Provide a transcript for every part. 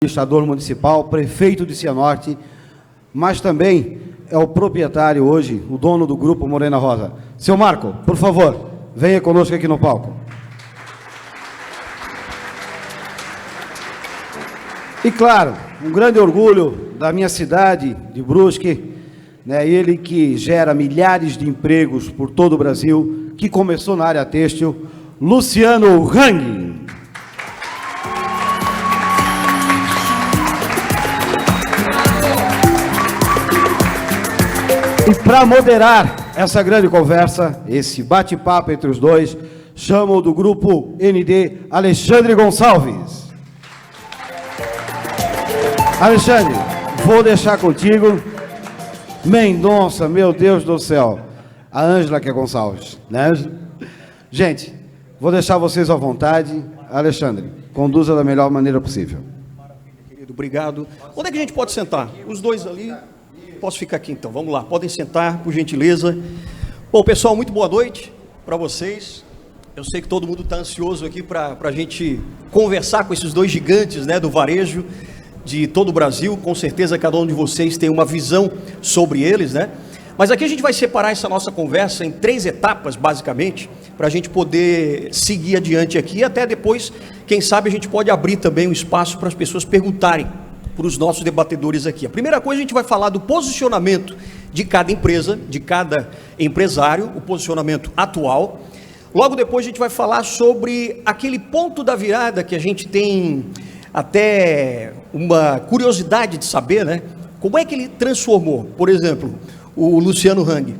administrador municipal, prefeito de Cianorte, mas também é o proprietário hoje, o dono do Grupo Morena Rosa. Seu Marco, por favor, venha conosco aqui no palco. E claro, um grande orgulho da minha cidade, de Brusque, né, ele que gera milhares de empregos por todo o Brasil, que começou na área têxtil, Luciano Hang. E para moderar essa grande conversa, esse bate-papo entre os dois, chamo do Grupo ND, Alexandre Gonçalves. Alexandre, vou deixar contigo. Mendonça, meu Deus do céu. A Ângela que é Gonçalves, né? Gente, vou deixar vocês à vontade. Alexandre, conduza da melhor maneira possível. Maravilha, querido, obrigado. Onde é que a gente pode sentar? Os dois ali. Posso ficar aqui então, vamos lá, podem sentar, por gentileza. Bom, pessoal, muito boa noite para vocês. Eu sei que todo mundo está ansioso aqui para a gente conversar com esses dois gigantes, né, do varejo de todo o Brasil. Com certeza cada um de vocês tem uma visão sobre eles, né? Mas aqui a gente vai separar essa nossa conversa em 3 etapas, basicamente, para a gente poder seguir adiante aqui, e até depois, quem sabe, a gente pode abrir também um espaço para as pessoas perguntarem para os nossos debatedores aqui. A primeira coisa, a gente vai falar do posicionamento de cada empresa, de cada empresário, o posicionamento atual. Logo depois a gente vai falar sobre aquele ponto da virada que a gente tem até uma curiosidade de saber, né? Como é que ele transformou, por exemplo, o Luciano Hang,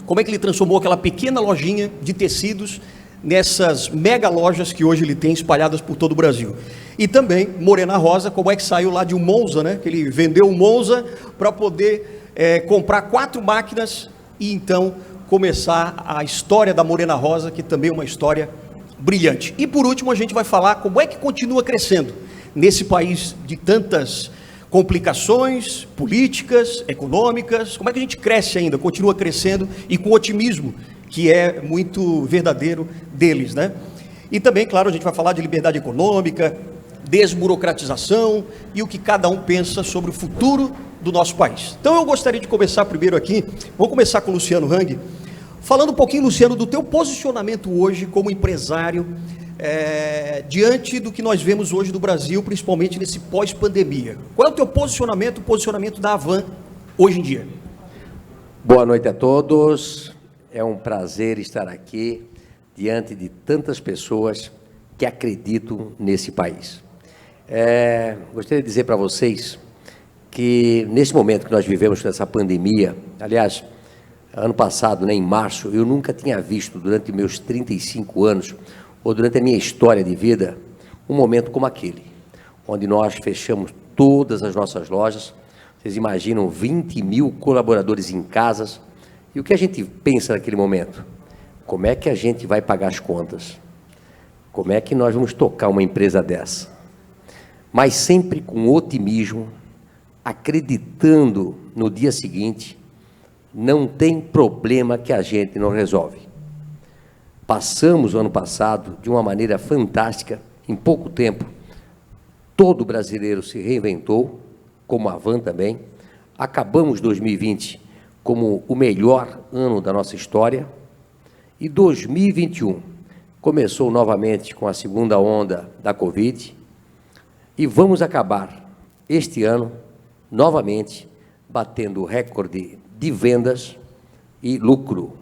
como é que ele transformou aquela pequena lojinha de tecidos nessas mega lojas que hoje ele tem espalhadas por todo o Brasil. E também Morena Rosa, como é que saiu lá de um Monza, né? Que ele vendeu um Monza para poder comprar 4 máquinas e então começar a história da Morena Rosa, que também é uma história brilhante. E por último a gente vai falar como é que continua crescendo nesse país de tantas complicações políticas, econômicas, como é que a gente cresce ainda, continua crescendo e com otimismo, que é muito verdadeiro deles, né? E também, claro, a gente vai falar de liberdade econômica, desburocratização e o que cada um pensa sobre o futuro do nosso país. Então eu gostaria de começar primeiro aqui, vou começar com o Luciano Hang, falando um pouquinho, Luciano, do teu posicionamento hoje como empresário, diante do que nós vemos hoje do Brasil, principalmente nesse pós-pandemia. Qual é o teu posicionamento, o posicionamento da Havan hoje em dia? Boa noite a todos, é um prazer estar aqui diante de tantas pessoas que acreditam nesse país. Gostaria de dizer para vocês que nesse momento que nós vivemos com essa pandemia, aliás, ano passado, né, em março, eu nunca tinha visto durante meus 35 anos, ou durante a minha história de vida, um momento como aquele, onde nós fechamos todas as nossas lojas. Vocês imaginam 20 mil colaboradores em casas, e o que a gente pensa naquele momento? Como é que a gente vai pagar as contas? Como é que nós vamos tocar uma empresa dessa? Mas sempre com otimismo, acreditando no dia seguinte, não tem problema que a gente não resolve. Passamos o ano passado de uma maneira fantástica, em pouco tempo, todo brasileiro se reinventou, como a Havan também. Acabamos 2020 como o melhor ano da nossa história, e 2021 começou novamente com a segunda onda da Covid, e vamos acabar este ano novamente batendo o recorde de vendas e lucro.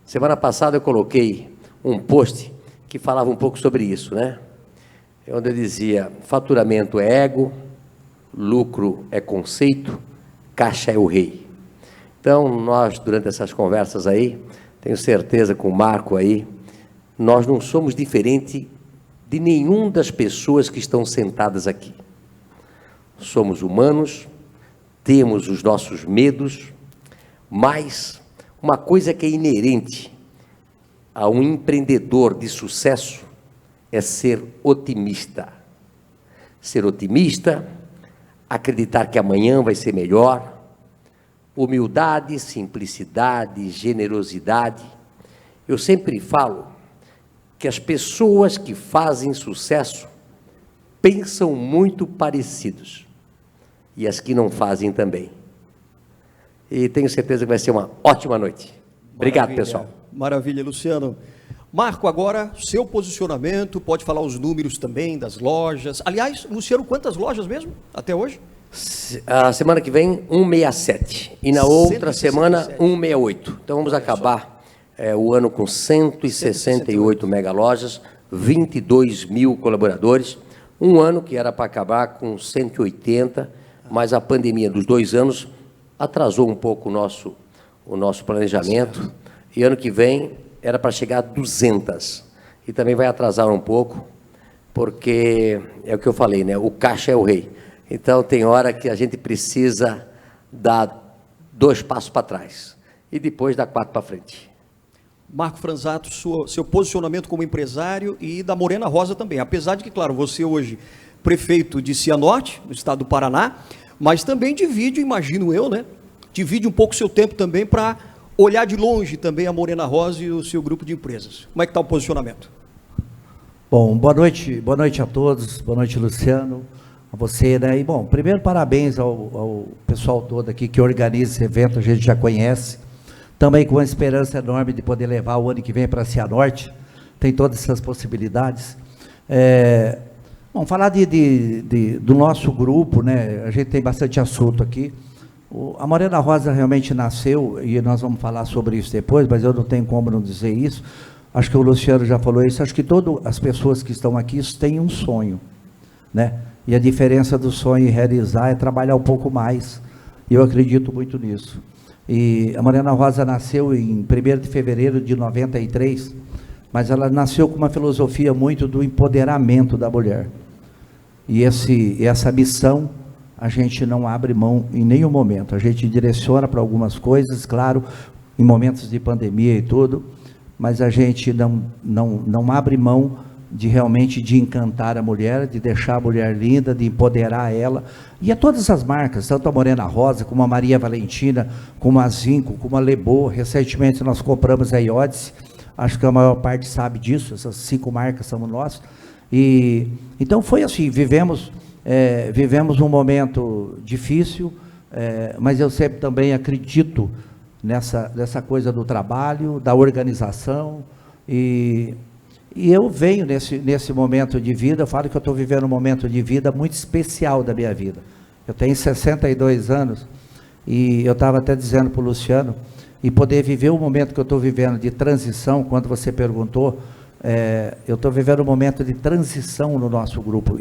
Semana passada eu coloquei um post que falava um pouco sobre isso, né? Onde eu dizia, faturamento é ego, lucro é conceito, caixa é o rei. Então, nós, durante essas conversas aí, tenho certeza com o Marco aí, nós não somos diferente de nenhuma das pessoas que estão sentadas aqui. Somos humanos, temos os nossos medos, mas uma coisa que é inerente a um empreendedor de sucesso é ser otimista. Ser otimista, acreditar que amanhã vai ser melhor, humildade, simplicidade, generosidade. Eu sempre falo que as pessoas que fazem sucesso pensam muito parecidos. E as que não fazem também. E tenho certeza que vai ser uma ótima noite. Obrigado, Maravilha, pessoal. Maravilha, Luciano. Marco, agora, seu posicionamento, pode falar os números também das lojas. Aliás, Luciano, quantas lojas mesmo, até hoje? A semana que vem, 167. E na outra 167. semana, 168. Então, vamos acabar o ano com 168 mega lojas, 22 mil colaboradores. Um ano que era para acabar com 180, mas a pandemia dos 2 anos atrasou um pouco o nosso planejamento. E ano que vem era para chegar a 200. E também vai atrasar um pouco, porque é o que eu falei, né? O caixa é o rei. Então, tem hora que a gente precisa dar 2 passos para trás e depois dar 4 para frente. Marco Franzato, seu posicionamento como empresário e da Morena Rosa também. Apesar de que, claro, você hoje prefeito de Cianorte, no estado do Paraná, mas também divide, imagino eu, né? Divide um pouco o seu tempo também para olhar de longe também a Morena Rosa e o seu grupo de empresas. Como é que está o posicionamento? Bom, boa noite a todos, boa noite, Luciano, a você, né? E, bom, primeiro, parabéns ao pessoal todo aqui que organiza esse evento, a gente já conhece, também com uma esperança enorme de poder levar o ano que vem para Cianorte, tem todas essas possibilidades. Bom, falar do nosso grupo, né? A gente tem bastante assunto aqui. A Morena Rosa realmente nasceu, e nós vamos falar sobre isso depois, mas eu não tenho como não dizer isso. Acho que o Luciano já falou isso. Acho que todas as pessoas que estão aqui têm um sonho, né? E a diferença do sonho e realizar é trabalhar um pouco mais. E eu acredito muito nisso. E a Morena Rosa nasceu em 1º de fevereiro de 93, mas ela nasceu com uma filosofia muito do empoderamento da mulher. E essa missão a gente não abre mão em nenhum momento. A gente direciona para algumas coisas, claro, em momentos de pandemia e tudo, mas a gente não abre mão de realmente de encantar a mulher, de deixar a mulher linda, de empoderar ela. E a todas as marcas, tanto a Morena Rosa, como a Maria Valentina, como a Zinco, como a Lebo. Recentemente nós compramos a Iodice, acho que a maior parte sabe disso, essas 5 marcas são nossas. E então foi assim, vivemos um momento difícil, mas eu sempre também acredito nessa coisa do trabalho, da organização, e eu venho nesse momento de vida, eu falo que eu estou vivendo um momento de vida muito especial da minha vida. Eu tenho 62 anos, e eu estava até dizendo para o Luciano, e poder viver o momento que eu estou vivendo de transição, quando você perguntou, eu estou vivendo um momento de transição no nosso grupo.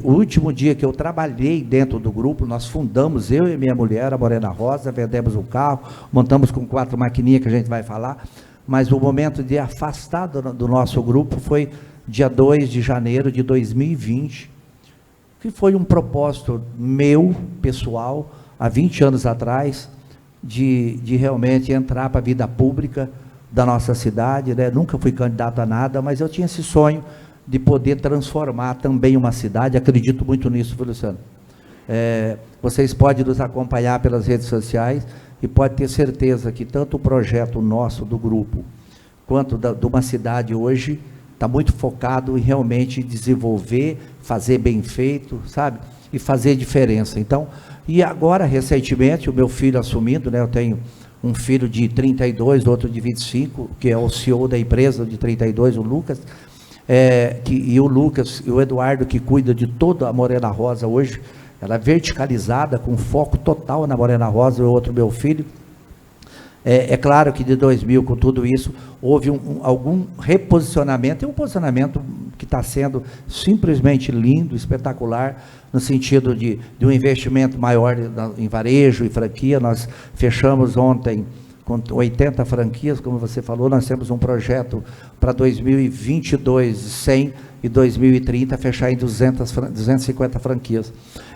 O último dia que eu trabalhei dentro do grupo, nós fundamos, eu e minha mulher, a Morena Rosa, vendemos um carro, montamos com 4 maquininhas que a gente vai falar, mas o momento de afastar do nosso grupo foi dia 2 de janeiro de 2020, que foi um propósito meu, pessoal, há 20 anos atrás, de realmente entrar para a vida pública da nossa cidade, né? Nunca fui candidato a nada, mas eu tinha esse sonho de poder transformar também uma cidade. Acredito muito nisso, viu, Luciano? Vocês podem nos acompanhar pelas redes sociais e pode ter certeza que tanto o projeto nosso do grupo, quanto de uma cidade hoje, está muito focado em realmente desenvolver, fazer bem feito, sabe? E fazer diferença. Então, e agora, recentemente, o meu filho assumindo, né? Eu tenho um filho de 32, outro de 25, que é o CEO da empresa de 32, o Lucas, e o Lucas e o Eduardo, que cuida de toda a Morena Rosa hoje, ela é verticalizada, com foco total na Morena Rosa, e o outro meu filho. É claro que de 2000, com tudo isso, houve algum reposicionamento, e um posicionamento que está sendo simplesmente lindo, espetacular, no sentido de um investimento maior em varejo e franquia. Nós fechamos ontem com 80 franquias, como você falou. Nós temos um projeto para 2022, 100, e 2030 fechar em 250 franquias.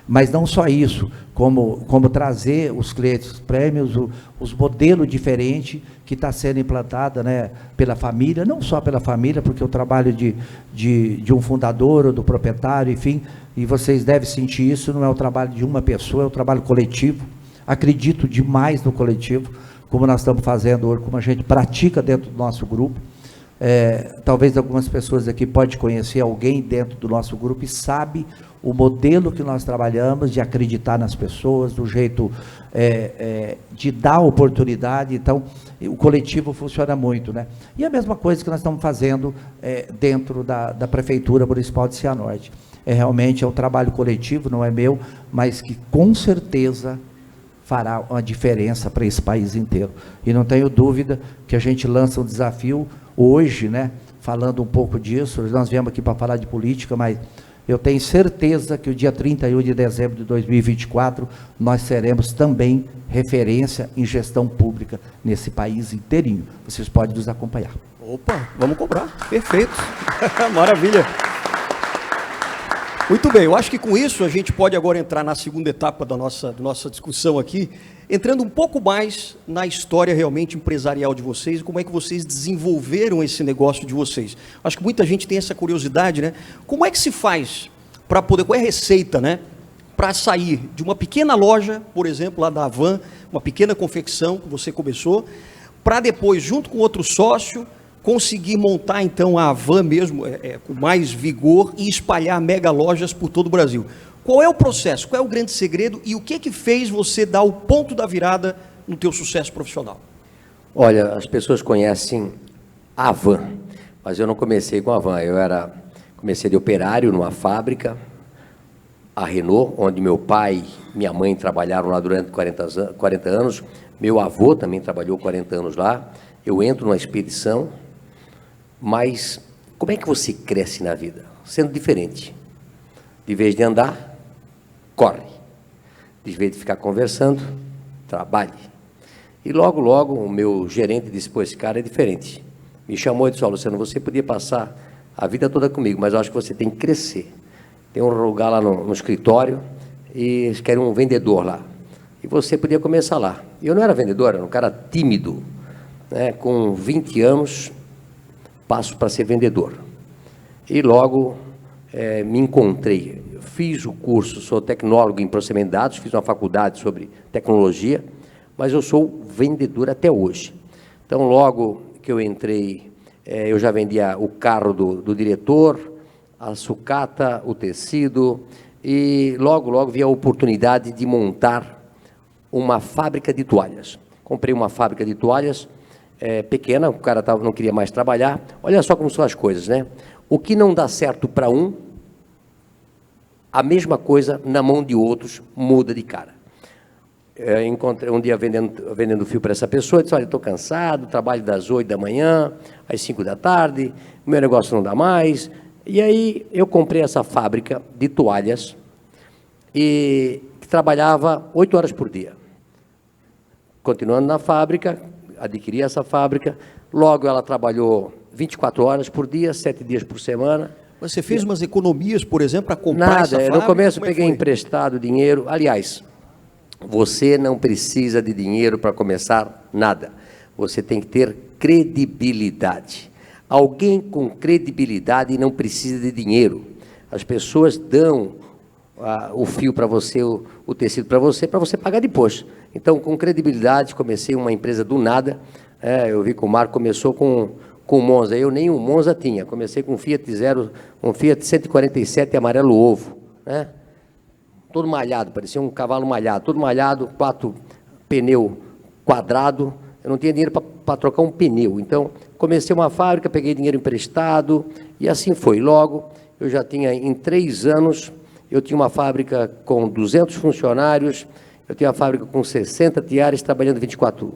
Mas não só isso, como trazer os clientes prêmios, os modelos diferentes que está sendo implantada, né, pela família, não só pela família, porque o trabalho de um fundador ou do proprietário, enfim, e vocês devem sentir isso, não é o trabalho de uma pessoa, é o trabalho coletivo. Acredito demais no coletivo, como nós estamos fazendo hoje, como a gente pratica dentro do nosso grupo. Talvez algumas pessoas aqui podem conhecer alguém dentro do nosso grupo e sabe o modelo que nós trabalhamos, de acreditar nas pessoas, do jeito de dar oportunidade. Então, o coletivo funciona muito, né? E a mesma coisa que nós estamos fazendo dentro da Prefeitura Municipal de Cianorte. Realmente é um trabalho coletivo, não é meu, mas que com certeza fará uma diferença para esse país inteiro. E não tenho dúvida que a gente lança um desafio hoje, né? Falando um pouco disso, nós viemos aqui para falar de política, mas eu tenho certeza que o dia 31 de dezembro de 2024, nós seremos também referência em gestão pública nesse país inteirinho. Vocês podem nos acompanhar. Opa, vamos cobrar. Perfeito. Maravilha. Muito bem, eu acho que com isso a gente pode agora entrar na segunda etapa da nossa discussão aqui, entrando um pouco mais na história realmente empresarial de vocês e como é que vocês desenvolveram esse negócio de vocês. Acho que muita gente tem essa curiosidade, né? Como é que se faz para poder, qual é a receita, né? Para sair de uma pequena loja, por exemplo, lá da Havan, uma pequena confecção que você começou, para depois, junto com outro sócio, conseguir montar então a Havan mesmo, com mais vigor e espalhar mega lojas por todo o Brasil. Qual é o processo? Qual é o grande segredo? E o que fez você dar o ponto da virada no teu sucesso profissional? Olha, as pessoas conhecem a Havan, mas eu não comecei com a Havan. Comecei de operário numa fábrica, a Renault, onde meu pai e minha mãe trabalharam lá durante 40 anos. Meu avô também trabalhou 40 anos lá. Eu entro numa expedição, mas como é que você cresce na vida? Sendo diferente. De vez de andar, corre. De vez de ficar conversando, trabalhe. E logo, logo, o meu gerente disse, pô, esse cara é diferente. Me chamou e disse, ó, Luciano, você podia passar a vida toda comigo, mas eu acho que você tem que crescer. Tem um lugar lá no escritório e eles querem um vendedor lá. E você podia começar lá. E eu não era vendedor, era um cara tímido. Né? Com 20 anos, passo para ser vendedor. E logo me encontrei. Fiz o curso, sou tecnólogo em processamento de dados, fiz uma faculdade sobre tecnologia, mas eu sou vendedor até hoje. Então, logo que eu entrei, eu já vendia o carro do diretor, a sucata, o tecido, e logo vi a oportunidade de montar uma fábrica de toalhas. Comprei uma fábrica de toalhas, pequena, o cara não queria mais trabalhar. Olha só como são as coisas, né? O que não dá certo para um, a mesma coisa na mão de outros muda de cara. Encontrei um dia vendendo fio para essa pessoa, disse, olha, estou cansado, trabalho das 8 da manhã, às 5 da tarde, o meu negócio não dá mais. E aí eu comprei essa fábrica de toalhas e que trabalhava 8 horas por dia. Continuando na fábrica, adquiri essa fábrica, logo ela trabalhou 24 horas por dia, 7 dias por semana. Você fez umas economias, por exemplo, para comprar essa fábrica? No começo eu peguei emprestado dinheiro. Aliás, você não precisa de dinheiro para começar nada. Você tem que ter credibilidade. Alguém com credibilidade não precisa de dinheiro. As pessoas dão o fio para você, o tecido para você pagar depois. Então, com credibilidade, comecei uma empresa do nada. Eu vi que o Marco começou com o Monza. Eu nem um Monza tinha. Comecei com um Fiat 147 amarelo ovo, né? Todo malhado, parecia um cavalo malhado. Todo malhado, 4 pneu quadrado. Eu não tinha dinheiro para trocar um pneu. Então, comecei uma fábrica, peguei dinheiro emprestado e assim foi. Logo, eu já tinha, em 3 anos, eu tinha uma fábrica com 200 funcionários, eu tinha uma fábrica com 60 tiares, trabalhando 24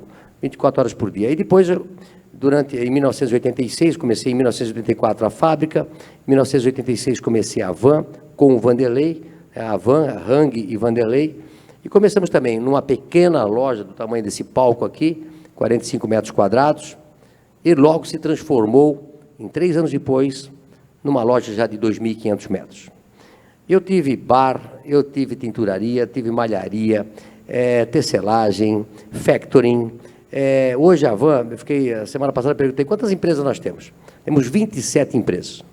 horas por dia. E depois, em 1986, comecei em 1984 a fábrica, em 1986 comecei a Havan, com o Vanderlei, a Havan, a Hang e Vanderlei, e começamos também numa pequena loja do tamanho desse palco aqui, 45 metros quadrados, e logo se transformou, em 3 anos depois, numa loja já de 2.500 metros. Eu tive bar, eu tive tinturaria, tive malharia, tecelagem, factoring. Hoje a Havan, a semana passada perguntei quantas empresas nós temos. Temos 27 empresas.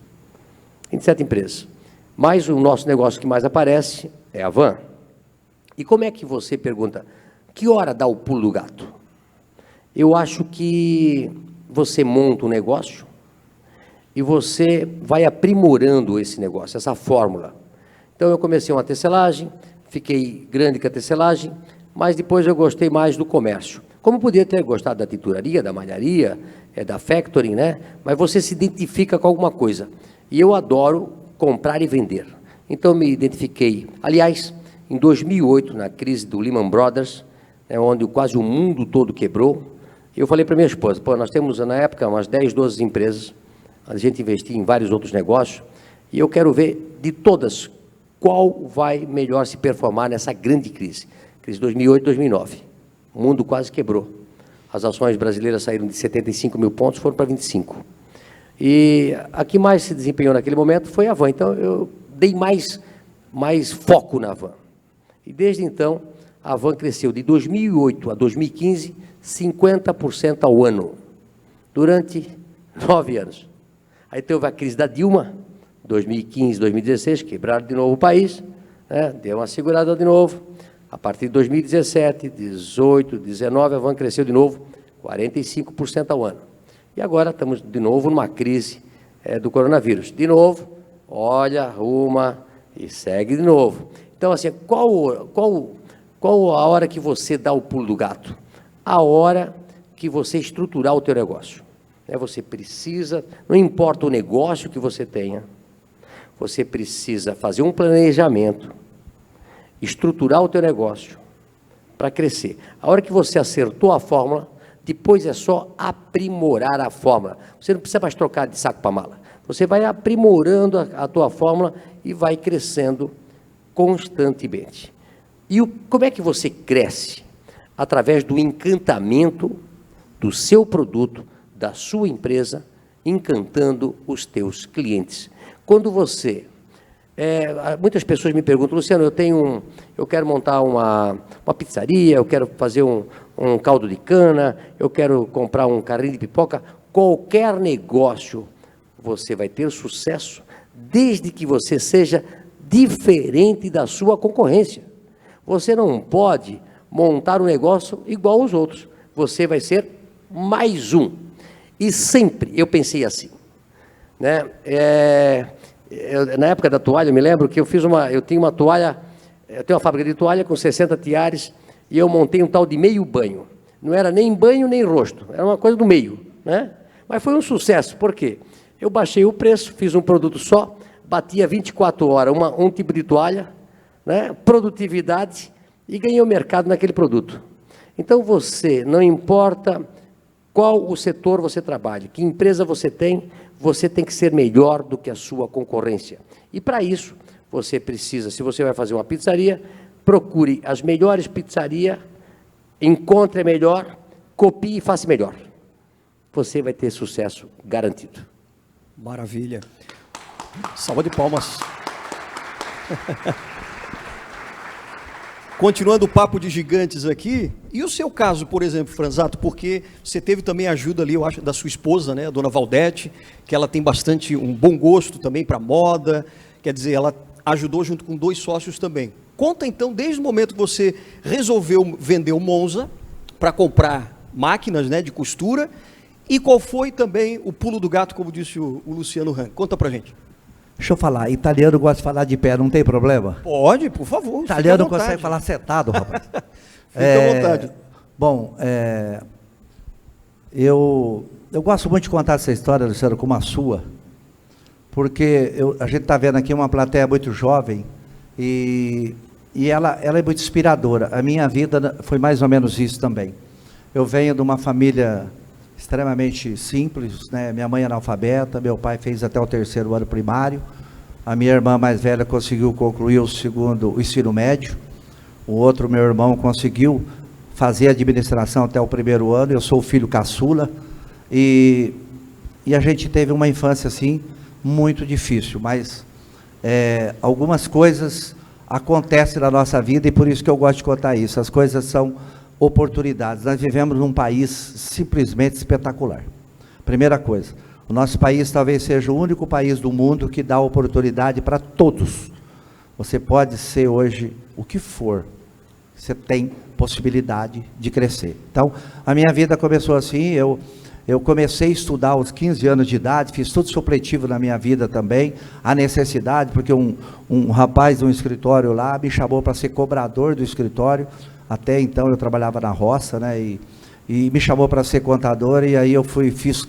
27 empresas. Mas o nosso negócio que mais aparece é a Havan. E como é que você pergunta, que hora dá o pulo do gato? Eu acho que você monta um negócio e você vai aprimorando esse negócio, essa fórmula. Então, eu comecei uma tecelagem, fiquei grande com a tecelagem, mas depois eu gostei mais do comércio. Como podia ter gostado da tinturaria, da malharia, da factoring, né? Mas você se identifica com alguma coisa. E eu adoro comprar e vender. Então, me identifiquei. Aliás, em 2008, na crise do Lehman Brothers, onde quase o mundo todo quebrou, eu falei para minha esposa, pô, nós temos, na época, umas 10, 12 empresas, a gente investia em vários outros negócios, e eu quero ver, de todas, qual vai melhor se performar nessa grande crise. Crise 2008, 2009. O mundo quase quebrou. As ações brasileiras saíram de 75 mil pontos, foram para 25. E a que mais se desempenhou naquele momento foi a Van. Então, eu dei mais foco na Van. E desde então, a Van cresceu de 2008 a 2015, 50% ao ano, durante 9 anos. Aí teve a crise da Dilma, 2015, 2016, quebraram de novo o país, né? Deu uma segurada de novo. A partir de 2017, 18, 19, a Van cresceu de novo, 45% ao ano. E agora estamos de novo numa crise do coronavírus. De novo, olha, arruma e segue de novo. Então, assim, qual a hora que você dá o pulo do gato? A hora que você estruturar o teu negócio. Você precisa, não importa o negócio que você tenha, você precisa fazer um planejamento, estruturar o teu negócio para crescer. A hora que você acertou a fórmula, depois é só aprimorar a fórmula. Você não precisa mais trocar de saco para mala. Você vai aprimorando a tua fórmula e vai crescendo constantemente. E como é que você cresce? Através do encantamento do seu produto, da sua empresa, encantando os teus clientes. Quando você... muitas pessoas me perguntam, Luciano, eu quero montar uma pizzaria, eu quero fazer um caldo de cana, eu quero comprar um carrinho de pipoca. Qualquer negócio você vai ter sucesso, desde que você seja diferente da sua concorrência. Você não pode montar um negócio igual aos outros. Você vai ser mais um. E sempre eu pensei assim, né? Na época da toalha, eu me lembro que eu tinha uma toalha, eu tenho uma fábrica de toalha com 60 tiares, e eu montei um tal de meio banho. Não era nem banho, nem rosto, era uma coisa do meio, né? Mas foi um sucesso, por quê? Eu baixei o preço, fiz um produto só, batia 24 horas um tipo de toalha, né? Produtividade, e ganhei o mercado naquele produto. Então, você, não importa qual o setor você trabalha, que empresa você tem que ser melhor do que a sua concorrência. E para isso, você precisa, se você vai fazer uma pizzaria, procure as melhores pizzarias, encontre a melhor, copie e faça melhor. Você vai ter sucesso garantido. Maravilha. Salva de palmas. Continuando o papo de gigantes aqui, e o seu caso, por exemplo, Franzato, porque você teve também a ajuda ali, eu acho, da sua esposa, né, a dona Valdete, que ela tem um bom gosto também para moda, quer dizer, ela ajudou junto com 2 sócios também. Conta então, desde o momento que você resolveu vender o Monza para comprar máquinas, né, de costura, e qual foi também o pulo do gato, como disse o Luciano Hang. Conta pra gente. Deixa eu falar, italiano gosta de falar de pé, não tem problema? Pode, por favor. Italiano consegue falar sentado, rapaz. Fica à vontade. Bom, eu gosto muito de contar essa história, Luciano, como a sua, porque a gente está vendo aqui uma plateia muito jovem e ela é muito inspiradora. A minha vida foi mais ou menos isso também. Eu venho de uma família extremamente simples, né? Minha mãe é analfabeta, meu pai fez até o 3º ano primário, a minha irmã mais velha conseguiu concluir o ensino médio, o outro, meu irmão, conseguiu fazer administração até o 1º ano, eu sou o filho caçula, e a gente teve uma infância assim, muito difícil, mas algumas coisas acontecem na nossa vida, e por isso que eu gosto de contar isso, as coisas são oportunidades. Nós vivemos num país simplesmente espetacular. Primeira coisa, o nosso país talvez seja o único país do mundo que dá oportunidade para todos. Você pode ser hoje o que for, você tem possibilidade de crescer. Então, a minha vida começou assim, Eu comecei a estudar aos 15 anos de idade, fiz tudo supletivo na minha vida também, a necessidade, porque um rapaz de um escritório lá me chamou para ser cobrador do escritório. Até então eu trabalhava na roça, né? E me chamou para ser contador, e aí eu fiz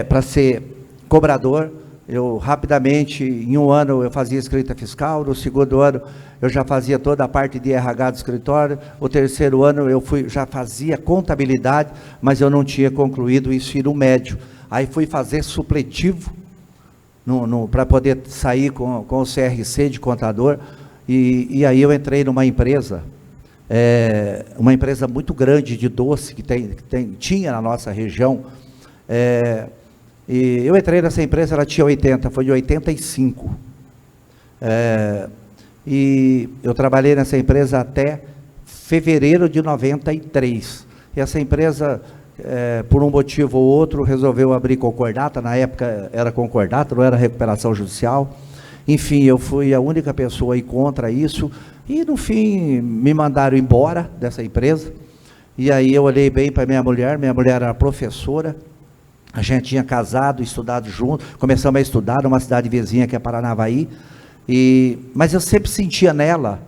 para ser cobrador. Eu rapidamente, em um ano eu fazia escrita fiscal, no segundo ano eu já fazia toda a parte de RH do escritório, o terceiro ano eu já fazia contabilidade, mas eu não tinha concluído o ensino médio. Aí fui fazer supletivo para poder sair com o CRC de contador, e aí eu entrei numa empresa, uma empresa muito grande de doce que tinha na nossa região. E eu entrei nessa empresa, ela tinha 80, foi de 85. E eu trabalhei nessa empresa até fevereiro de 93. E essa empresa, por um motivo ou outro, resolveu abrir concordata. Na época era concordata, não era recuperação judicial. Enfim, eu fui a única pessoa a ir contra isso. E no fim me mandaram embora dessa empresa. E aí eu olhei bem para minha mulher era professora. A gente tinha casado, estudado junto, começamos a estudar numa cidade vizinha que é Paranavaí, mas eu sempre sentia nela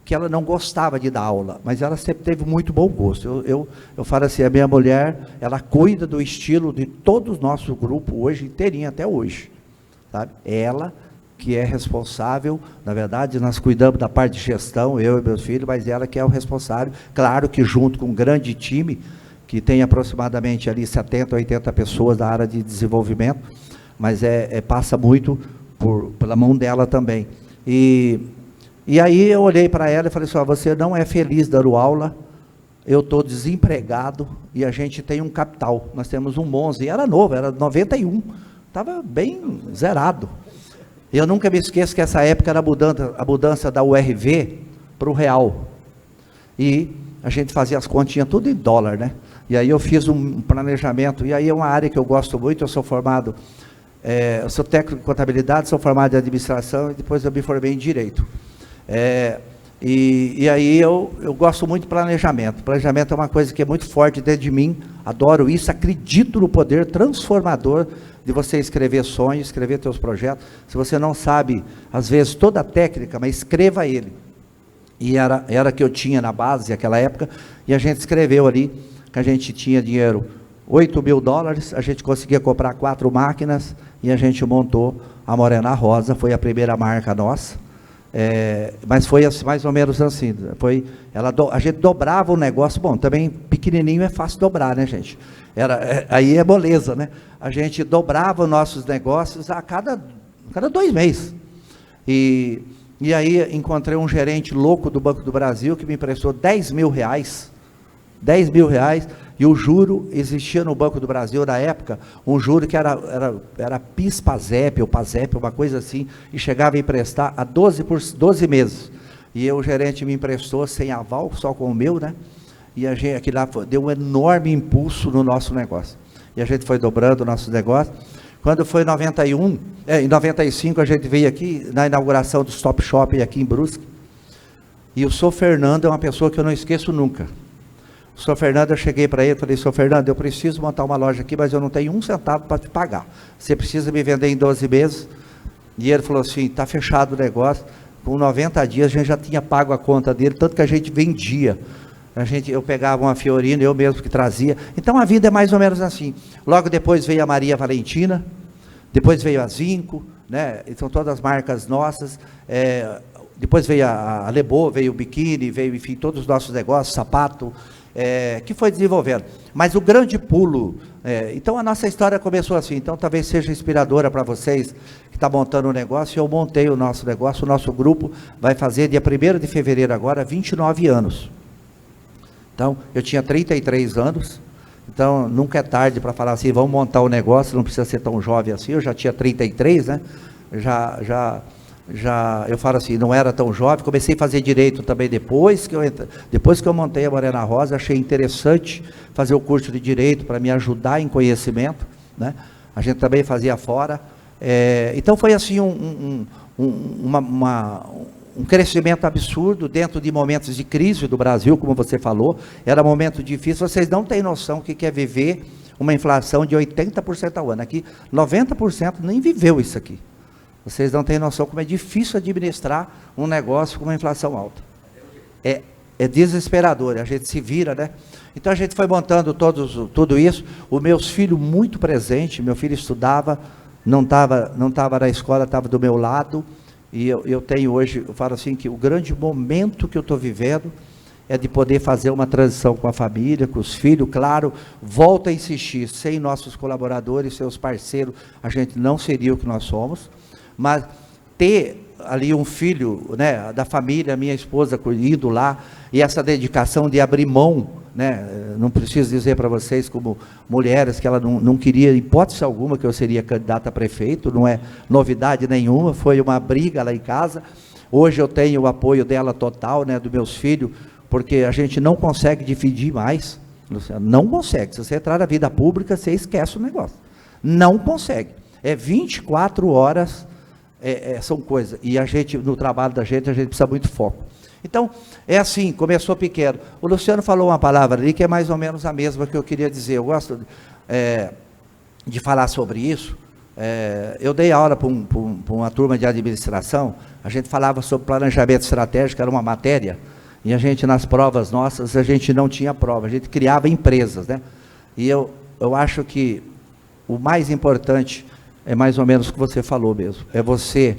que ela não gostava de dar aula, mas ela sempre teve muito bom gosto. Eu falo assim, a minha mulher, ela cuida do estilo de todo o nosso grupo hoje, inteirinho até hoje, sabe? Ela que é responsável, na verdade nós cuidamos da parte de gestão, eu e meus filhos, mas ela que é o responsável, claro que junto com um grande time, que tem aproximadamente ali 70, 80 pessoas da área de desenvolvimento, mas passa muito pela mão dela também. E aí eu olhei para ela e falei assim, você não é feliz dando aula, eu estou desempregado e a gente tem um capital, nós temos um Monza, e era novo, era 91, estava bem zerado. Eu nunca me esqueço que essa época era a mudança da URV para o real, e a gente fazia as continhas tudo em dólar, né? E aí eu fiz um planejamento, e aí é uma área que eu gosto muito, eu sou formado, eu sou técnico de contabilidade, sou formado em administração, e depois eu me formei em direito. E aí eu gosto muito de planejamento. Planejamento é uma coisa que é muito forte dentro de mim, adoro isso, acredito no poder transformador de você escrever sonhos, escrever seus projetos. Se você não sabe, às vezes, toda a técnica, mas escreva ele. E era que eu tinha na base naquela época, e a gente escreveu ali, que a gente tinha dinheiro, $8.000, a gente conseguia comprar 4 máquinas, e a gente montou a Morena Rosa, foi a primeira marca nossa, mas foi mais ou menos assim, a gente dobrava o negócio, bom, também pequenininho é fácil dobrar, né, gente? Aí é moleza, né? A gente dobrava os nossos negócios a cada 2 meses, e aí encontrei um gerente louco do Banco do Brasil, que me emprestou R$10.000, e o juro existia no Banco do Brasil na época, um juro que era PIS-PASEP, ou PASEP, uma coisa assim, e chegava a emprestar a 12 meses. E o gerente me emprestou sem aval, só com o meu, né? E aquilo lá deu um enorme impulso no nosso negócio. E a gente foi dobrando o nosso negócio. Quando foi em 95 a gente veio aqui, na inauguração do Stop Shop aqui em Brusque, e o Sr. Fernando é uma pessoa que eu não esqueço nunca. O Sr. Fernando, eu cheguei para ele e falei, Sr. Fernando, eu preciso montar uma loja aqui, mas eu não tenho um centavo para te pagar. Você precisa me vender em 12 meses? E ele falou assim, está fechado o negócio. Com 90 dias a gente já tinha pago a conta dele, tanto que a gente vendia. Eu pegava uma Fiorino, eu mesmo que trazia. Então a vida é mais ou menos assim. Logo depois veio a Maria Valentina, depois veio a Zinco, né? São todas marcas nossas. Depois veio a Lebô, veio o Biquíni, veio, enfim, todos os nossos negócios, sapato, que foi desenvolvendo. Mas o grande pulo, então a nossa história começou assim, então talvez seja inspiradora para vocês que estão montando um negócio. Eu montei o nosso negócio, o nosso grupo vai fazer dia 1º de fevereiro agora, 29 anos. Então, eu tinha 33 anos, então nunca é tarde para falar assim, vamos montar um negócio, não precisa ser tão jovem assim, eu já tinha 33, né? Eu falo assim, não era tão jovem, comecei a fazer direito também depois que eu montei a Morena Rosa, achei interessante fazer o curso de direito para me ajudar em conhecimento, né? A gente também fazia fora, então foi assim um crescimento absurdo dentro de momentos de crise do Brasil, como você falou, era momento difícil, vocês não têm noção o que é viver uma inflação de 80% ao ano. Aqui, 90% nem viveu isso aqui. Vocês não têm noção como é difícil administrar um negócio com uma inflação alta. É desesperador, a gente se vira, né? Então a gente foi montando tudo isso, os meus filhos muito presentes, meu filho estudava, não estava na escola, estava do meu lado, e eu tenho hoje, eu falo assim, que o grande momento que eu estou vivendo é de poder fazer uma transição com a família, com os filhos, claro, volto a insistir, sem nossos colaboradores, seus parceiros, a gente não seria o que nós somos, mas ter ali um filho, né, da família, minha esposa indo lá, e essa dedicação de abrir mão, né, não preciso dizer para vocês como mulheres que ela não queria, hipótese alguma, que eu seria candidata a prefeito, não é novidade nenhuma, foi uma briga lá em casa. Hoje eu tenho o apoio dela total, né, dos meus filhos, porque a gente não consegue dividir mais, não consegue. Se você entrar na vida pública, você esquece o negócio, não consegue, é 24 horas, são coisas, e a gente, no trabalho da gente, a gente precisa muito foco. Então, é assim, começou pequeno. O Luciano falou uma palavra ali que é mais ou menos a mesma que eu queria dizer. Eu gosto de falar sobre isso. Eu dei aula para uma turma de administração, a gente falava sobre planejamento estratégico, era uma matéria, e a gente, nas provas nossas, a gente não tinha prova, a gente criava empresas, né? E eu acho que o mais importante é mais ou menos o que você falou mesmo, é você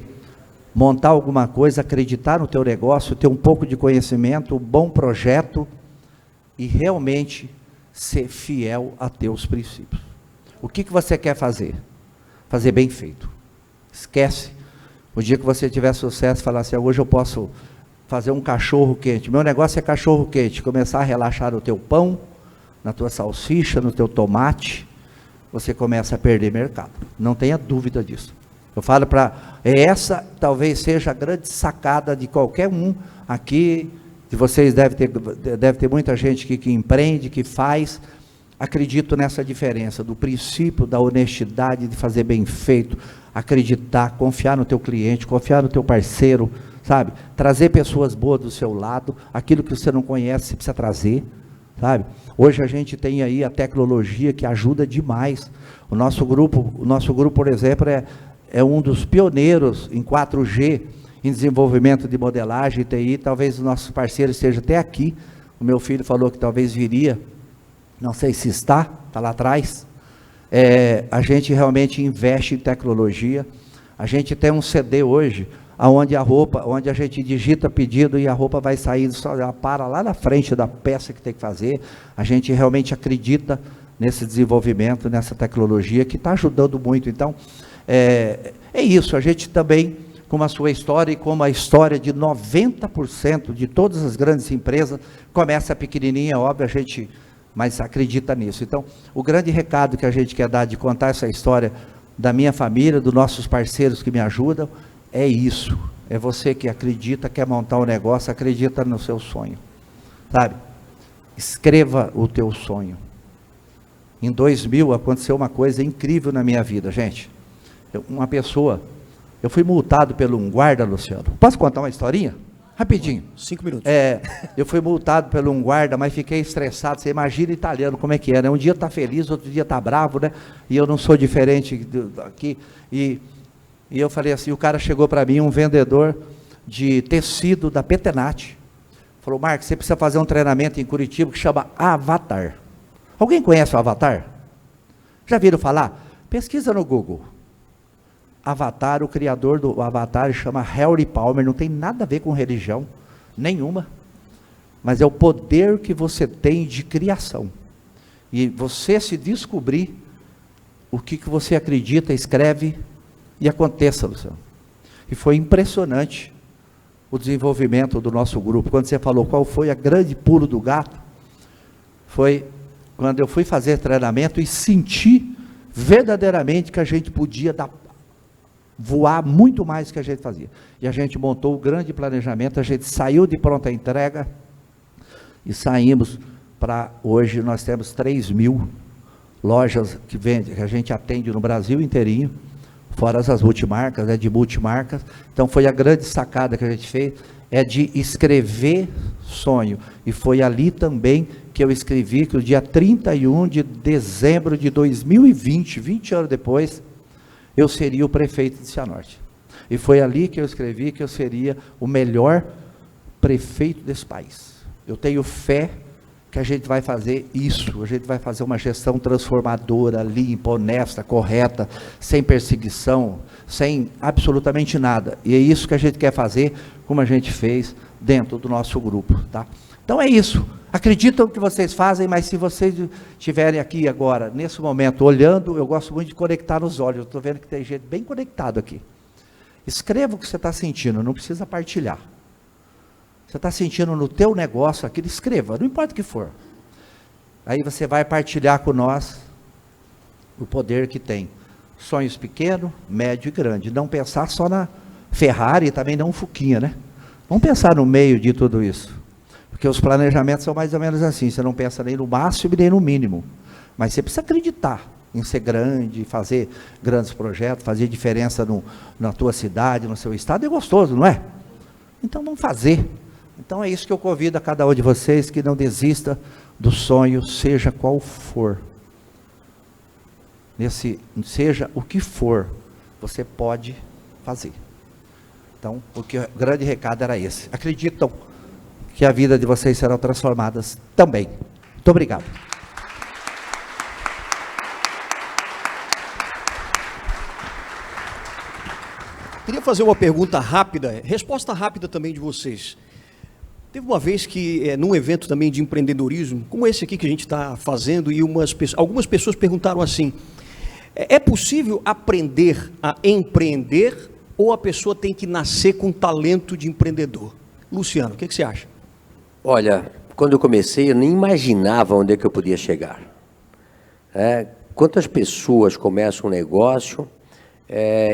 montar alguma coisa, acreditar no teu negócio, ter um pouco de conhecimento, um bom projeto e realmente ser fiel a teus princípios. O que você quer fazer? Fazer bem feito. Esquece. O dia que você tiver sucesso, falar assim, hoje eu posso fazer um cachorro quente. Meu negócio é cachorro quente. Começar a relaxar no teu pão, na tua salsicha, no teu tomate, você começa a perder mercado. Não tenha dúvida disso. Eu falo essa talvez seja a grande sacada de qualquer um aqui, de vocês deve ter muita gente que empreende, que faz. Acredito nessa diferença, do princípio da honestidade, de fazer bem feito, acreditar, confiar no teu cliente, confiar no teu parceiro, sabe? Trazer pessoas boas do seu lado, aquilo que você não conhece, você precisa trazer, sabe? Hoje a gente tem aí a tecnologia que ajuda demais. O nosso grupo, por exemplo, é um dos pioneiros em 4G, em desenvolvimento de modelagem e TI. Talvez os nossos parceiros estejam até aqui. O meu filho falou que talvez viria, não sei se está lá atrás. A gente realmente investe em tecnologia. A gente tem um CD hoje, onde a gente digita pedido e a roupa vai saindo, só ela para lá na frente da peça que tem que fazer. A gente realmente acredita nesse desenvolvimento, nessa tecnologia que está ajudando muito. Então, é isso, a gente também, como a sua história e como a história de 90% de todas as grandes empresas, começa pequenininha, óbvio, mas acredita nisso. Então, o grande recado que a gente quer dar de contar essa história da minha família, dos nossos parceiros que me ajudam, é isso, é você que acredita, quer montar um negócio, acredita no seu sonho, sabe? Escreva o teu sonho. Em 2000 aconteceu uma coisa incrível na minha vida, gente. Eu fui multado por um guarda, Luciano. Posso contar uma historinha? Rapidinho. 5 minutos. Eu fui multado por um guarda, mas fiquei estressado. Você imagina italiano como é que é, né? Um dia está feliz, outro dia está bravo, né? E eu não sou diferente aqui. E eu falei assim, o cara chegou para mim, um vendedor de tecido da Petenat. Falou, Marcos, você precisa fazer um treinamento em Curitiba que chama Avatar. Alguém conhece o Avatar? Já viram falar? Pesquisa no Google. Avatar, o criador do Avatar chama Harry Palmer, não tem nada a ver com religião, nenhuma, mas é o poder que você tem de criação, e você se descobrir o que você acredita, escreve, e aconteça, Luciano. E foi impressionante o desenvolvimento do nosso grupo. Quando você falou qual foi a grande pulo do gato, foi quando eu fui fazer treinamento e senti verdadeiramente que a gente podia voar muito mais do que a gente fazia. E a gente montou o grande planejamento, a gente saiu de pronta entrega e saímos para, hoje nós temos 3.000 lojas que a gente atende no Brasil inteirinho, fora as multimarcas, né, de multimarcas. Então foi a grande sacada que a gente fez, é de escrever sonho. E foi ali também que eu escrevi que o dia 31 de dezembro de 2020, 20 anos depois, eu seria o prefeito de Cianorte. E foi ali que eu escrevi que eu seria o melhor prefeito desse país. Eu tenho fé que a gente vai fazer isso, a gente vai fazer uma gestão transformadora, limpa, honesta, correta, sem perseguição, sem absolutamente nada. E é isso que a gente quer fazer, como a gente fez dentro do nosso grupo, tá? Então é isso. Acreditam que vocês fazem, mas se vocês estiverem aqui agora, nesse momento, olhando, eu gosto muito de conectar nos olhos. Eu estou vendo que tem gente bem conectado aqui. Escreva o que você está sentindo, não precisa partilhar. Você está sentindo no teu negócio aquilo, escreva, não importa o que for. Aí você vai partilhar com nós o poder que tem. Sonhos pequeno, médio e grande. Não pensar só na Ferrari e também não Fuquinha, né? Vamos pensar no meio de tudo isso. Porque os planejamentos são mais ou menos assim, você não pensa nem no máximo e nem no mínimo. Mas você precisa acreditar em ser grande, fazer grandes projetos, fazer diferença na tua cidade, no seu estado. É gostoso, não é? Então vamos fazer. Então é isso que eu convido a cada um de vocês, que não desista do sonho, seja qual for. Seja o que for, você pode fazer. Então, o grande recado era esse. Acreditam que a vida de vocês será transformadas também. Muito obrigado. Queria fazer uma pergunta rápida, resposta rápida também de vocês. Teve uma vez que, num evento também de empreendedorismo, como esse aqui que a gente está fazendo, e algumas pessoas perguntaram assim, é possível aprender a empreender ou a pessoa tem que nascer com talento de empreendedor? Luciano, o que você acha? Olha, quando eu comecei, eu nem imaginava onde é que eu podia chegar. Quantas pessoas começam um negócio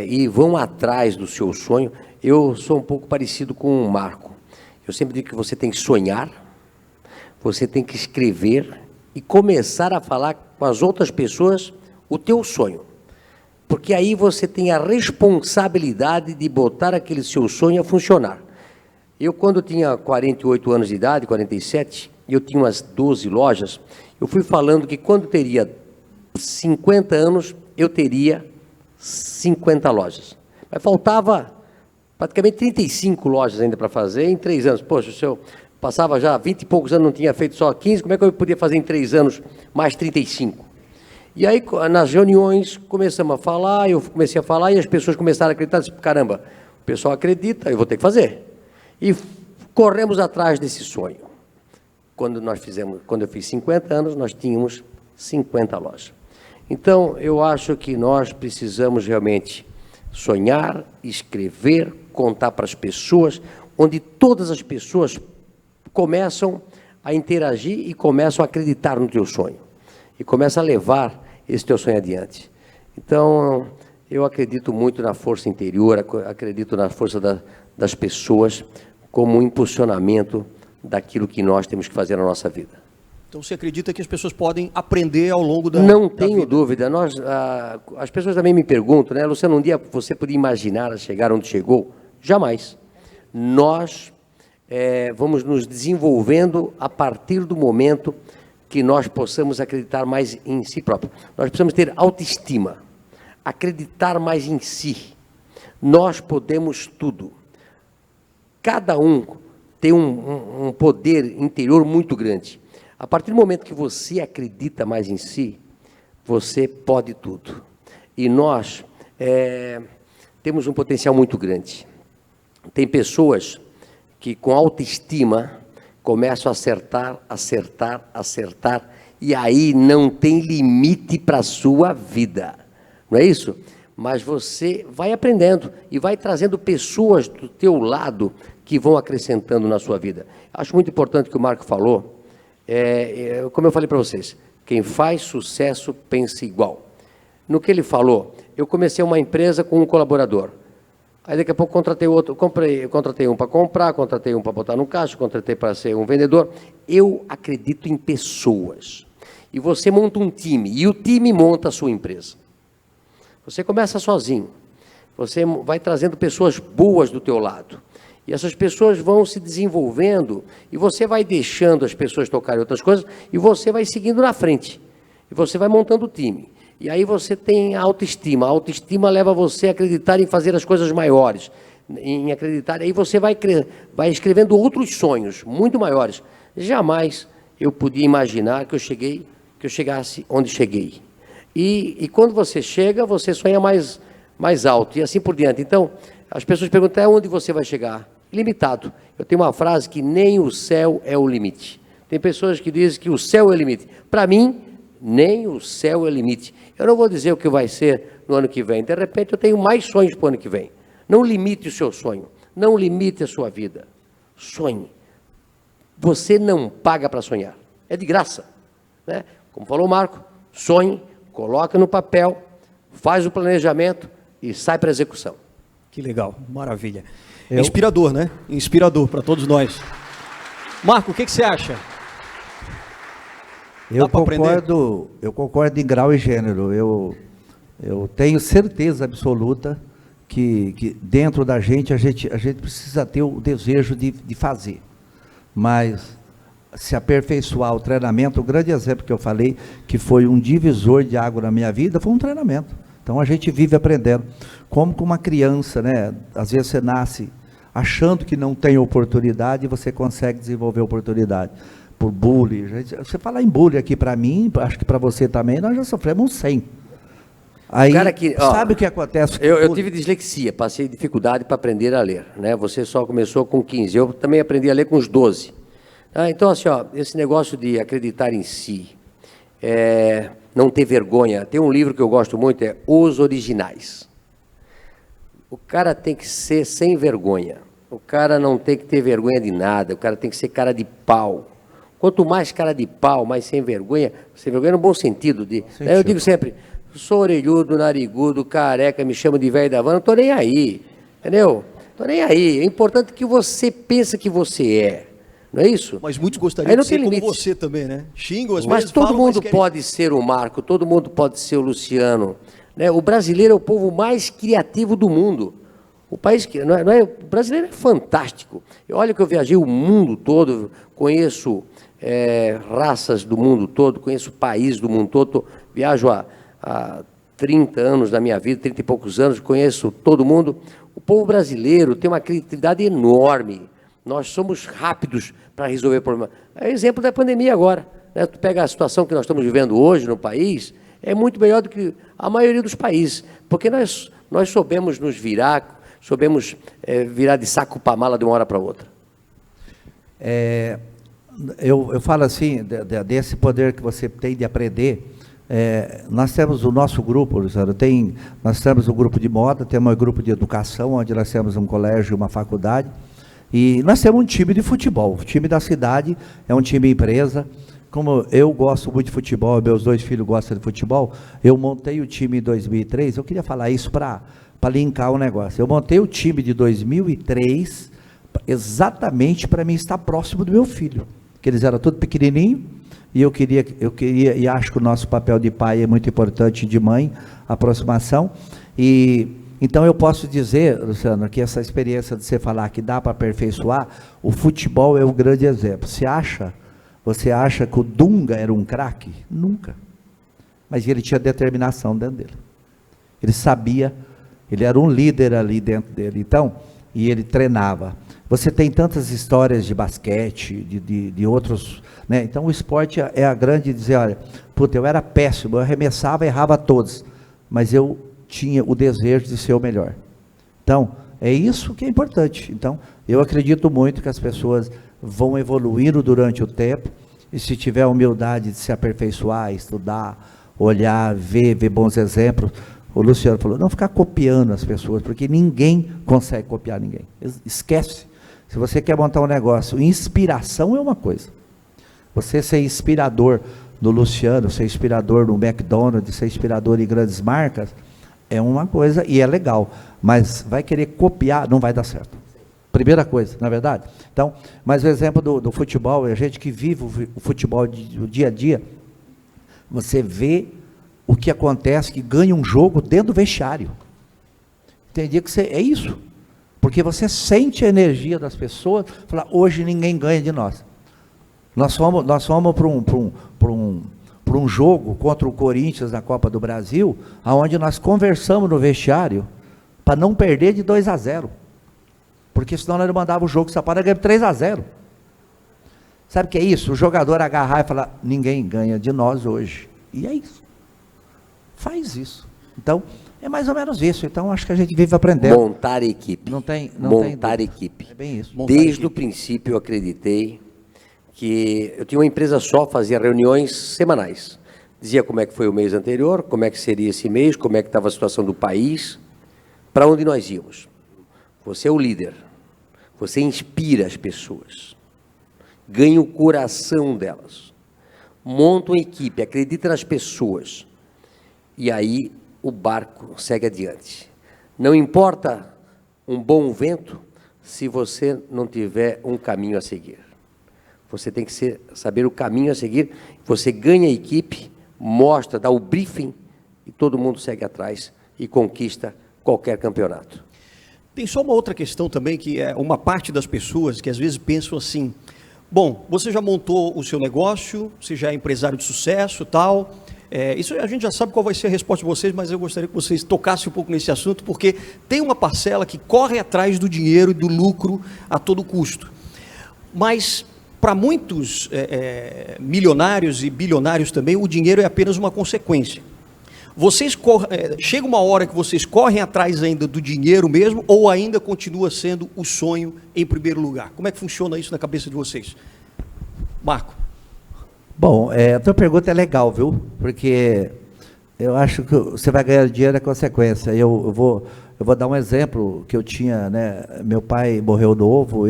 e vão atrás do seu sonho? Eu sou um pouco parecido com o Marco. Eu sempre digo que você tem que sonhar, você tem que escrever e começar a falar com as outras pessoas o teu sonho. Porque aí você tem a responsabilidade de botar aquele seu sonho a funcionar. Eu, quando tinha 48 anos de idade, 47, eu tinha umas 12 lojas, eu fui falando que quando teria 50 anos, eu teria 50 lojas. Mas faltava praticamente 35 lojas ainda para fazer em 3 anos. Poxa, se eu passava já 20 e poucos anos, não tinha feito só 15, como é que eu podia fazer em 3 anos mais 35? E aí, nas reuniões, começamos a falar, eu comecei a falar, e as pessoas começaram a acreditar, disse, caramba, o pessoal acredita, eu vou ter que fazer. E corremos atrás desse sonho. Quando eu fiz 50 anos, nós tínhamos 50 lojas. Então, eu acho que nós precisamos realmente sonhar, escrever, contar para as pessoas, onde todas as pessoas começam a interagir e começam a acreditar no teu sonho. E começam a levar esse teu sonho adiante. Então, eu acredito muito na força interior, acredito na força das pessoas, como um impulsionamento daquilo que nós temos que fazer na nossa vida. Então você acredita que as pessoas podem aprender ao longo da vida? Não tenho dúvida. As pessoas também me perguntam, né, Luciano, um dia você podia imaginar chegar onde chegou? Jamais. Nós vamos nos desenvolvendo a partir do momento que nós possamos acreditar mais em si próprio. Nós precisamos ter autoestima, acreditar mais em si. Nós podemos tudo. Cada um tem um poder interior muito grande. A partir do momento que você acredita mais em si, você pode tudo. E nós temos um potencial muito grande. Tem pessoas que com autoestima começam a acertar, e aí não tem limite para a sua vida. Não é isso? Mas você vai aprendendo e vai trazendo pessoas do teu lado que vão acrescentando na sua vida. Acho muito importante o que o Marco falou. Como eu falei para vocês, quem faz sucesso pensa igual. No que ele falou, eu comecei uma empresa com um colaborador. Aí daqui a pouco contratei outro, contratei um para comprar, contratei um para botar no caixa, contratei para ser um vendedor. Eu acredito em pessoas. E você monta um time, e o time monta a sua empresa. Você começa sozinho. você vai trazendo pessoas boas do teu lado. E essas pessoas vão se desenvolvendo e você vai deixando as pessoas tocarem outras coisas e você vai seguindo na frente. E você vai montando o time. E aí você tem a autoestima. A autoestima leva você a acreditar em fazer as coisas maiores, em acreditar. Aí você vai escrevendo outros sonhos muito maiores. Jamais eu podia imaginar que eu chegasse onde cheguei. E quando você chega, você sonha mais alto e assim por diante. Então, as pessoas perguntam, até onde você vai chegar? Limitado. Eu tenho uma frase que nem o céu é o limite. Tem pessoas que dizem que o céu é o limite. Para mim, nem o céu é o limite. Eu não vou dizer o que vai ser no ano que vem. De repente, eu tenho mais sonhos para o ano que vem. Não limite o seu sonho. Não limite a sua vida. Sonhe. Você não paga para sonhar. É de graça. Né? Como falou o Marco, sonhe, coloca no papel, faz o planejamento e sai para a execução. Que legal, maravilha. Inspirador, né? Inspirador para todos nós. Marco, o que você acha? Eu concordo em grau e gênero. Eu tenho certeza absoluta que dentro da gente, a gente precisa ter o desejo de fazer. Mas se aperfeiçoar o treinamento, o grande exemplo que eu falei, que foi um divisor de água na minha vida, foi um treinamento. Então a gente vive aprendendo. Como com uma criança, né? Às vezes você nasce achando que não tem oportunidade e você consegue desenvolver oportunidade. Por bullying. Você falar em bullying aqui para mim, acho que para você também, nós já sofremos 100. Aí, sabe o que acontece? Eu tive dislexia, passei dificuldade para aprender a ler. Né? Você só começou com 15, eu também aprendi a ler com os 12. Então, assim, esse negócio de acreditar em si, não ter vergonha. Tem um livro que eu gosto muito, é Os Originais. O cara tem que ser sem vergonha. O cara não tem que ter vergonha de nada. O cara tem que ser cara de pau. Quanto mais cara de pau, mais sem vergonha no bom sentido. Eu digo sempre, sou orelhudo, narigudo, careca, me chamo de velho da van, não estou nem aí. Entendeu? Estou nem aí. É importante que você pense que você é. Não é isso? Mas muitos gostariam de ser como você também, né? Xingam às vezes. Mas todo mundo pode ser o Marco, todo mundo pode ser o Luciano. Né? O brasileiro é o povo mais criativo do mundo. O país que o brasileiro é fantástico. Olha que eu viajei o mundo todo, conheço raças do mundo todo, conheço países do mundo todo. Viajo há 30 anos da minha vida, 30 e poucos anos, conheço todo mundo. O povo brasileiro tem uma criatividade enorme. Nós somos rápidos para resolver problemas. É exemplo da pandemia agora. Né? Tu pega a situação que nós estamos vivendo hoje no país, é muito melhor do que a maioria dos países, porque nós soubemos nos virar, soubemos virar de saco para mala de uma hora para outra. Eu falo assim, desse poder que você tem de aprender. Nós temos o nosso grupo, Luciano, nós temos um grupo de moda, temos um grupo de educação, onde nós temos um colégio e uma faculdade, e nós temos um time de futebol. O time da cidade é um time empresa. Como eu gosto muito de futebol, meus 2 filhos gostam de futebol, eu montei o time em 2003, eu queria falar isso para linkar o negócio. Eu montei o time de 2003 exatamente para mim estar próximo do meu filho, que eles eram tudo pequenininho, e eu queria, e acho que o nosso papel de pai é muito importante, de mãe, aproximação, e então eu posso dizer, Luciano, que essa experiência de você falar que dá para aperfeiçoar, o futebol é um grande exemplo. Você acha que o Dunga era um craque? Nunca. Mas ele tinha determinação dentro dele. Ele sabia, ele era um líder ali dentro dele. Então, e ele treinava. Você tem tantas histórias de basquete, de outros, né? Então o esporte é a grande dizer, olha, puta, eu era péssimo, eu arremessava, errava todos, mas eu tinha o desejo de ser o melhor. Então, é isso que é importante. Então, eu acredito muito que as pessoas vão evoluindo durante o tempo, e se tiver a humildade de se aperfeiçoar, estudar, olhar, ver bons exemplos. O Luciano falou, não ficar copiando as pessoas, porque ninguém consegue copiar ninguém. Esquece. Se você quer montar um negócio, inspiração é uma coisa. Você ser inspirador do Luciano, ser inspirador no McDonald's, ser inspirador em grandes marcas, é uma coisa e é legal. Mas vai querer copiar, não vai dar certo. Primeira coisa, na verdade. Então, mas o exemplo do futebol, a gente que vive o futebol do dia a dia, você vê o que acontece, que ganha um jogo dentro do vestiário. Tem dia que é isso. Porque você sente a energia das pessoas, fala, hoje ninguém ganha de nós. Nós fomos para um jogo contra o Corinthians na Copa do Brasil, onde nós conversamos no vestiário para não perder de 2-0. Porque senão nós não mandava o jogo, só para ganhar 3-0. Sabe o que é isso? O jogador agarrar e falar, ninguém ganha de nós hoje. E é isso. Faz isso. Então, é mais ou menos isso. Então, acho que a gente vive aprendendo. Montar equipe. Montar equipe. É bem isso. Desde o princípio eu acreditei que eu tinha uma empresa só, fazia reuniões semanais. Dizia como é que foi o mês anterior, como é que seria esse mês, como é que estava a situação do país, para onde nós íamos. Você é o líder. Você inspira as pessoas. Ganha o coração delas. Monta uma equipe, acredita nas pessoas. E aí o barco segue adiante. Não importa um bom vento se você não tiver um caminho a seguir. Você tem que saber o caminho a seguir. Você ganha a equipe, mostra, dá o briefing e todo mundo segue atrás e conquista qualquer campeonato. Tem só uma outra questão também, que é uma parte das pessoas que às vezes pensam assim, bom, você já montou o seu negócio, você já é empresário de sucesso, tal, isso a gente já sabe qual vai ser a resposta de vocês, mas eu gostaria que vocês tocassem um pouco nesse assunto, porque tem uma parcela que corre atrás do dinheiro e do lucro a todo custo. Mas para muitos milionários e bilionários também, o dinheiro é apenas uma consequência. Chega uma hora que vocês correm atrás ainda do dinheiro mesmo, ou ainda continua sendo o sonho em primeiro lugar? Como é que funciona isso na cabeça de vocês? Marco. Bom, a tua pergunta é legal, viu? Porque eu acho que você vai ganhar dinheiro é consequência. Eu vou dar um exemplo que eu tinha, né? Meu pai morreu novo,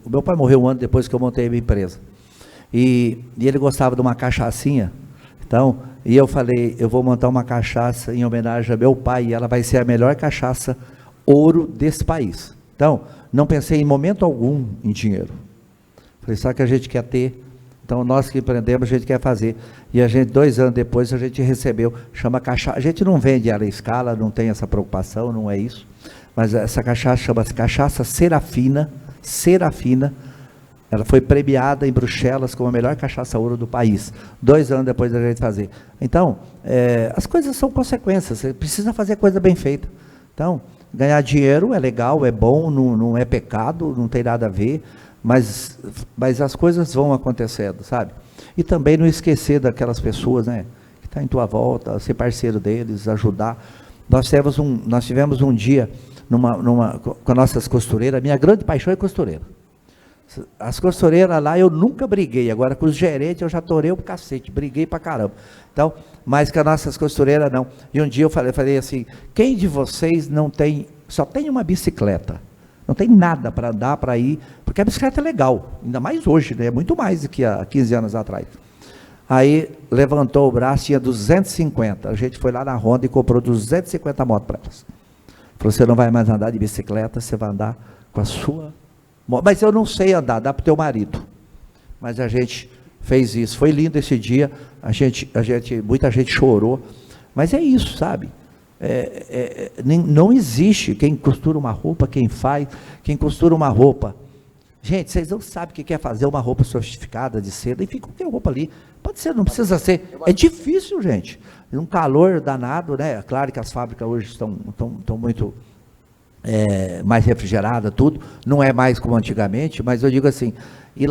meu pai morreu um ano depois que eu montei a minha empresa. E ele gostava de uma cachaçinha. Então, e eu falei, eu vou montar uma cachaça em homenagem a meu pai, e ela vai ser a melhor cachaça ouro desse país. Então, não pensei em momento algum em dinheiro. Falei, só que a gente quer ter. Então, nós que empreendemos, a gente quer fazer. E a gente, 2 anos depois, a gente recebeu, chama cachaça. A gente não vende ela em escala, não tem essa preocupação, não é isso. Mas essa cachaça chama-se Cachaça Serafina. Serafina. Ela foi premiada em Bruxelas como a melhor cachaça ouro do país, 2 anos depois da gente fazer. Então, as coisas são consequências, você precisa fazer a coisa bem feita. Então, ganhar dinheiro é legal, é bom, não é pecado, não tem nada a ver, mas as coisas vão acontecendo, sabe? E também não esquecer daquelas pessoas, né, que estão em tua volta, ser parceiro deles, ajudar. Nós tivemos um dia com as nossas costureiras, minha grande paixão é costureira. As costureiras lá eu nunca briguei, agora com os gerentes eu já torei o cacete, briguei pra caramba. Então, mas com as nossas costureiras não. E um dia eu falei assim, quem de vocês só tem uma bicicleta? Não tem nada para andar, para ir, porque a bicicleta é legal, ainda mais hoje, né? É muito mais do que há 15 anos atrás. Aí levantou o braço, tinha 250, a gente foi lá na Honda e comprou 250 motos para elas. Falou, você não vai mais andar de bicicleta, você vai andar com a sua... Mas eu não sei andar, dá para o teu marido. Mas a gente fez isso, foi lindo esse dia, muita gente chorou, mas é isso, sabe? Não existe quem costura uma roupa, quem costura uma roupa. Gente, vocês não sabem o que é fazer uma roupa sofisticada de seda, e fica qualquer roupa ali. Pode ser, não precisa ser. É difícil, gente. Um calor danado, né? Claro que as fábricas hoje estão muito... mais refrigerada, tudo, não é mais como antigamente, mas eu digo assim, e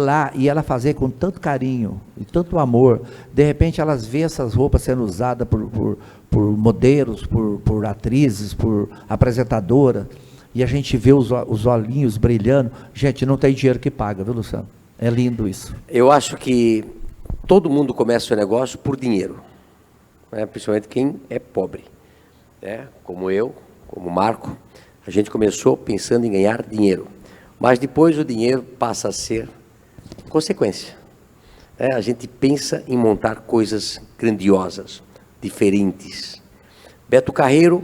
ela fazer com tanto carinho e tanto amor, de repente elas vê essas roupas sendo usadas por modelos, por atrizes, por apresentadoras, e a gente vê os olhinhos brilhando, gente, não tem dinheiro que paga, viu, Luciano? É lindo isso. Eu acho que todo mundo começa o seu negócio por dinheiro, né? Principalmente quem é pobre, né? Como eu, como o Marco. A gente começou pensando em ganhar dinheiro, mas depois o dinheiro passa a ser consequência. A gente pensa em montar coisas grandiosas, diferentes. Beto Carreiro,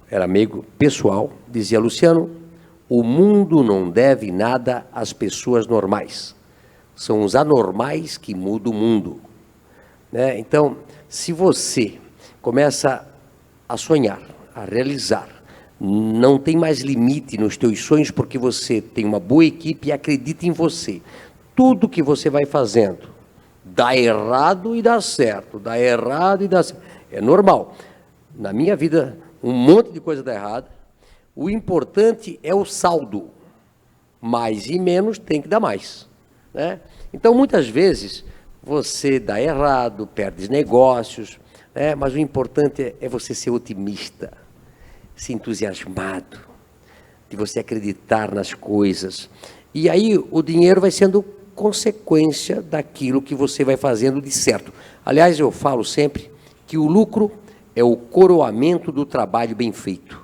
era amigo pessoal, dizia, Luciano, o mundo não deve nada às pessoas normais. São os anormais que mudam o mundo. Então, se você começa a sonhar, a realizar, Não tem mais limite nos teus sonhos, porque você tem uma boa equipe e acredita em você. Tudo que você vai fazendo, dá errado e dá certo, dá errado e dá certo. É normal. Na minha vida, um monte de coisa dá errado. O importante é o saldo. Mais e menos tem que dar mais, né? Então, muitas vezes, você dá errado, perde negócios, né? Mas o importante é você ser otimista, ser entusiasmado, de você acreditar nas coisas. E aí o dinheiro vai sendo consequência daquilo que você vai fazendo de certo. Aliás, eu falo sempre que o lucro é o coroamento do trabalho bem feito.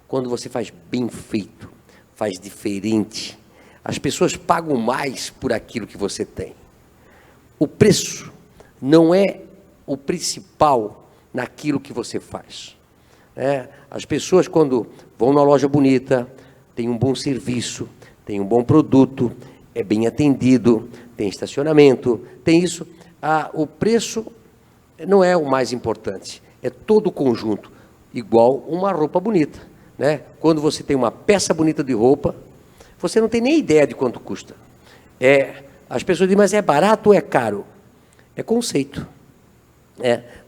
Quando você faz bem feito, faz diferente, as pessoas pagam mais por aquilo que você tem. O preço não é o principal naquilo que você faz. As pessoas, quando vão numa loja bonita, tem um bom serviço, tem um bom produto, é bem atendido, tem estacionamento, tem isso. O preço não é o mais importante, é todo o conjunto, igual uma roupa bonita, né? Quando você tem uma peça bonita de roupa, você não tem nem ideia de quanto custa. As pessoas dizem, mas é barato ou é caro? É conceito.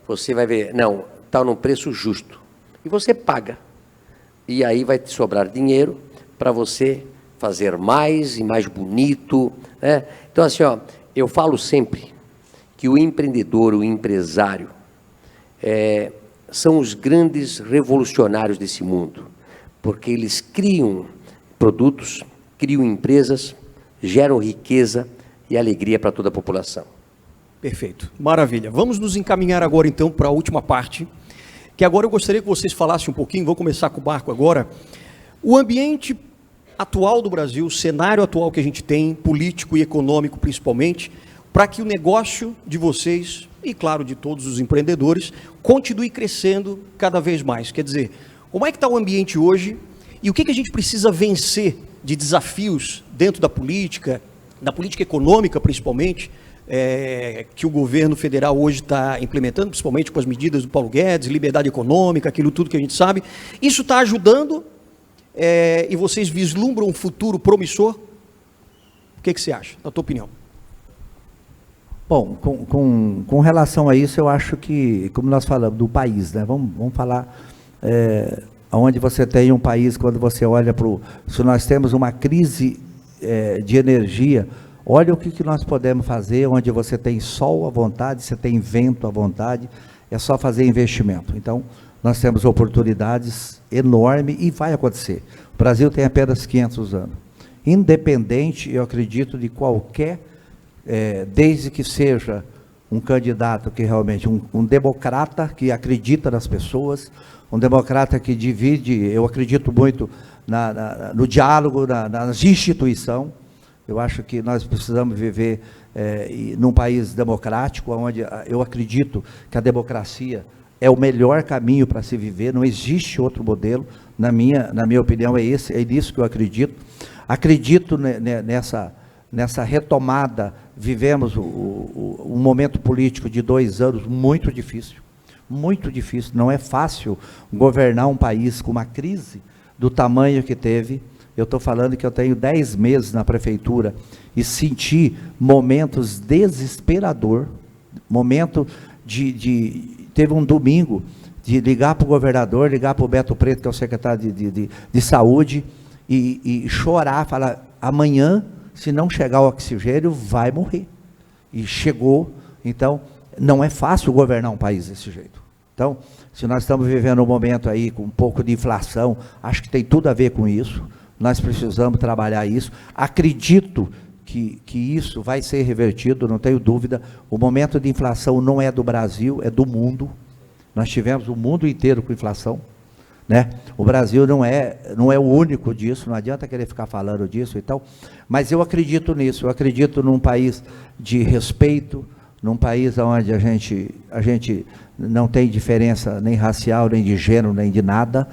Você vai ver, não, está num preço justo. E você paga. E aí vai te sobrar dinheiro para você fazer mais e mais bonito, né? Então, assim, eu falo sempre que o empreendedor, o empresário, são os grandes revolucionários desse mundo, porque eles criam produtos, criam empresas, geram riqueza e alegria para toda a população. Perfeito, maravilha. Vamos nos encaminhar agora, então, para a última parte, que agora eu gostaria que vocês falassem um pouquinho, vou começar com o Marco agora, o ambiente atual do Brasil, o cenário atual que a gente tem, político e econômico principalmente, para que o negócio de vocês, e claro, de todos os empreendedores, continue crescendo cada vez mais. Quer dizer, como é que está o ambiente hoje e o que a gente precisa vencer de desafios dentro da política econômica principalmente, que o governo federal hoje está implementando, principalmente com as medidas do Paulo Guedes, liberdade econômica, aquilo tudo que a gente sabe. Isso está ajudando e vocês vislumbram um futuro promissor? O que você acha, na tua opinião? Bom, com relação a isso, eu acho que, como nós falamos, do país, né? Vamos falar onde você tem um país, quando você olha para o... Se nós temos uma crise de energia, olha o que nós podemos fazer, onde você tem sol à vontade, você tem vento à vontade, é só fazer investimento. Então, nós temos oportunidades enormes e vai acontecer. O Brasil tem apenas 500 anos. Independente, eu acredito, de qualquer, desde que seja um candidato que realmente, um democrata que acredita nas pessoas, um democrata que divide, eu acredito muito no diálogo, nas instituições. Eu acho que nós precisamos viver num país democrático, onde eu acredito que a democracia é o melhor caminho para se viver, não existe outro modelo, na minha opinião é nisso que eu acredito. Acredito nessa retomada. Vivemos um momento político de 2 anos muito difícil, não é fácil governar um país com uma crise do tamanho que teve. Eu estou falando que eu tenho 10 meses na prefeitura e senti momentos desesperador, teve um domingo de ligar para o governador, ligar para o Beto Preto, que é o secretário de saúde, e chorar, falar, amanhã, se não chegar o oxigênio, vai morrer. E chegou. Então, não é fácil governar um país desse jeito. Então, se nós estamos vivendo um momento aí com um pouco de inflação, acho que tem tudo a ver com isso. Nós precisamos trabalhar isso. Acredito que isso vai ser revertido, não tenho dúvida. O momento de inflação não é do Brasil, é do mundo. Nós tivemos o mundo inteiro com inflação, né? O Brasil não é o único disso, não adianta querer ficar falando disso e tal. Mas eu acredito nisso, eu acredito num país de respeito, num país onde a gente não tem diferença nem racial, nem de gênero, nem de nada,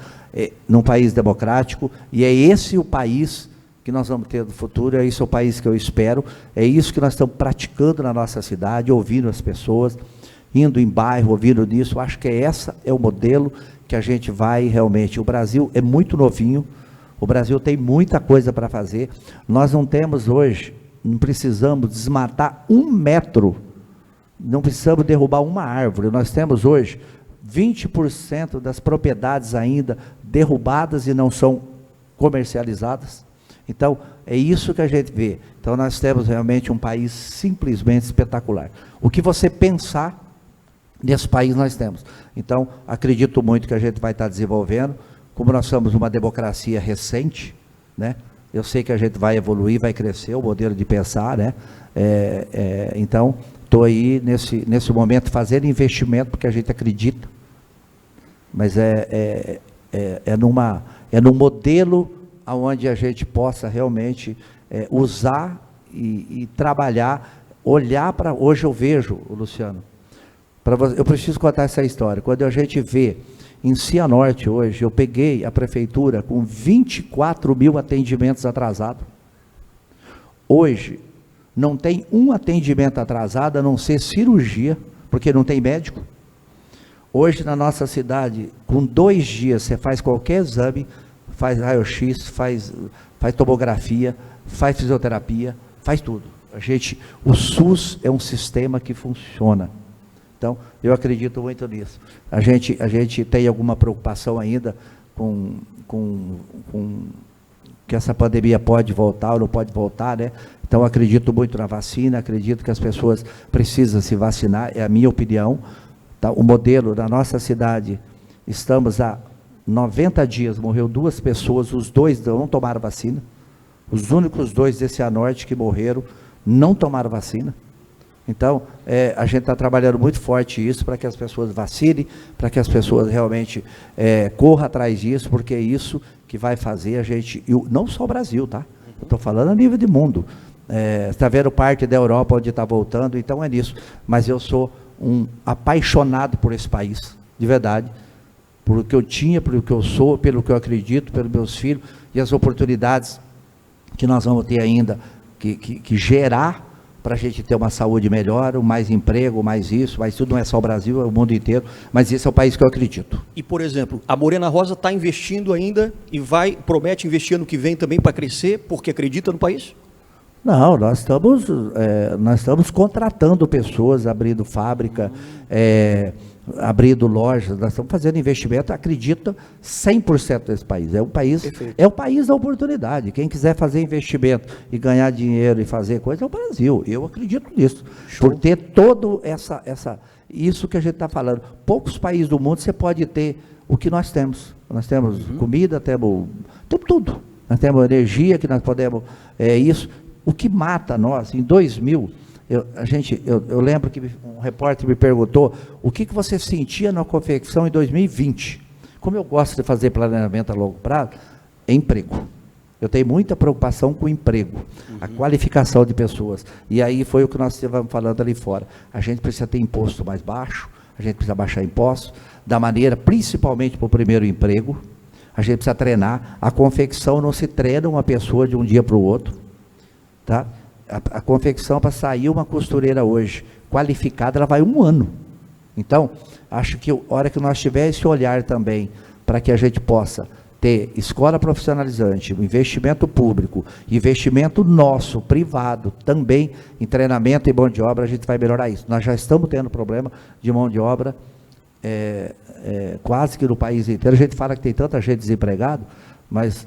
num país democrático, e é esse o país que nós vamos ter no futuro, é esse o país que eu espero, é isso que nós estamos praticando na nossa cidade, ouvindo as pessoas. indo em bairro, ouvindo nisso. Acho que esse é o modelo que a gente vai realmente. O Brasil é muito novinho, o Brasil tem muita coisa para fazer. Nós não temos hoje, não precisamos desmatar 1 metro, não precisamos derrubar uma árvore. Nós temos hoje 20% das propriedades ainda derrubadas e não são comercializadas. Então, é isso que a gente vê. Então, nós temos realmente um país simplesmente espetacular. O que você pensar, nesse país nós temos. Então, acredito muito que a gente vai estar desenvolvendo. Como nós somos uma democracia recente, né? Eu sei que a gente vai evoluir, vai crescer o modelo de pensar, né? Então, estou aí nesse momento fazendo investimento, porque a gente acredita, mas num modelo onde a gente possa realmente usar e trabalhar, olhar para... Hoje eu vejo, Luciano, eu preciso contar essa história. Quando a gente vê em Cianorte hoje, eu peguei a prefeitura com 24 mil atendimentos atrasados. Hoje, não tem um atendimento atrasado, a não ser cirurgia, porque não tem médico. Hoje, na nossa cidade, com 2 dias, você faz qualquer exame, faz raio-x, faz tomografia, faz fisioterapia, faz tudo. O SUS é um sistema que funciona. Então, eu acredito muito nisso. A gente tem alguma preocupação ainda com que essa pandemia pode voltar ou não pode voltar, né? Então, acredito muito na vacina, acredito que as pessoas precisam se vacinar, é a minha opinião. Tá? O modelo da nossa cidade, estamos há 90 dias, morreu 2 pessoas, os 2 não tomaram vacina. Os únicos 2 desse Cianorte que morreram não tomaram vacina. Então, a gente está trabalhando muito forte isso, para que as pessoas vacinem, para que as pessoas realmente corram atrás disso, porque é isso que vai fazer a gente, não só o Brasil, tá? Eu estou falando a nível de mundo. Está vendo parte da Europa onde está voltando, então é nisso. Mas eu sou um apaixonado por esse país, de verdade, por o que eu tinha, pelo que eu sou, pelo que eu acredito, pelos meus filhos, e as oportunidades que nós vamos ter ainda, que gerar, para a gente ter uma saúde melhor, mais emprego, mais isso, mas tudo não é só o Brasil, é o mundo inteiro, mas esse é o país que eu acredito. E, por exemplo, a Morena Rosa está investindo ainda e promete investir ano que vem também para crescer, porque acredita no país? Não, nós estamos contratando pessoas, abrindo fábrica, abrindo lojas, nós estamos fazendo investimento, acredita 100% nesse país. É o país da oportunidade. Quem quiser fazer investimento e ganhar dinheiro e fazer coisa é o Brasil. Eu acredito nisso. Show. Por ter todo isso que a gente está falando. Poucos países do mundo você pode ter o que nós temos. Nós temos comida, temos tudo. Nós temos energia que nós podemos... isso. O que mata nós, em 2000... Eu lembro que um repórter me perguntou o que você sentia na confecção em 2020. Como eu gosto de fazer planejamento a longo prazo, é emprego. Eu tenho muita preocupação com o emprego, a qualificação de pessoas. E aí foi o que nós estivemos falando ali fora. A gente precisa ter imposto mais baixo, a gente precisa baixar impostos, da maneira, principalmente para o primeiro emprego. A gente precisa treinar. A confecção não se treina uma pessoa de um dia para o outro, tá? A confecção, para sair uma costureira hoje qualificada, ela vai 1 ano. Então, acho que a hora que nós tiver esse olhar também, para que a gente possa ter escola profissionalizante, investimento público, investimento nosso, privado, também em treinamento e mão de obra, a gente vai melhorar isso. Nós já estamos tendo problema de mão de obra, quase que no país inteiro. A gente fala que tem tanta gente desempregada, mas...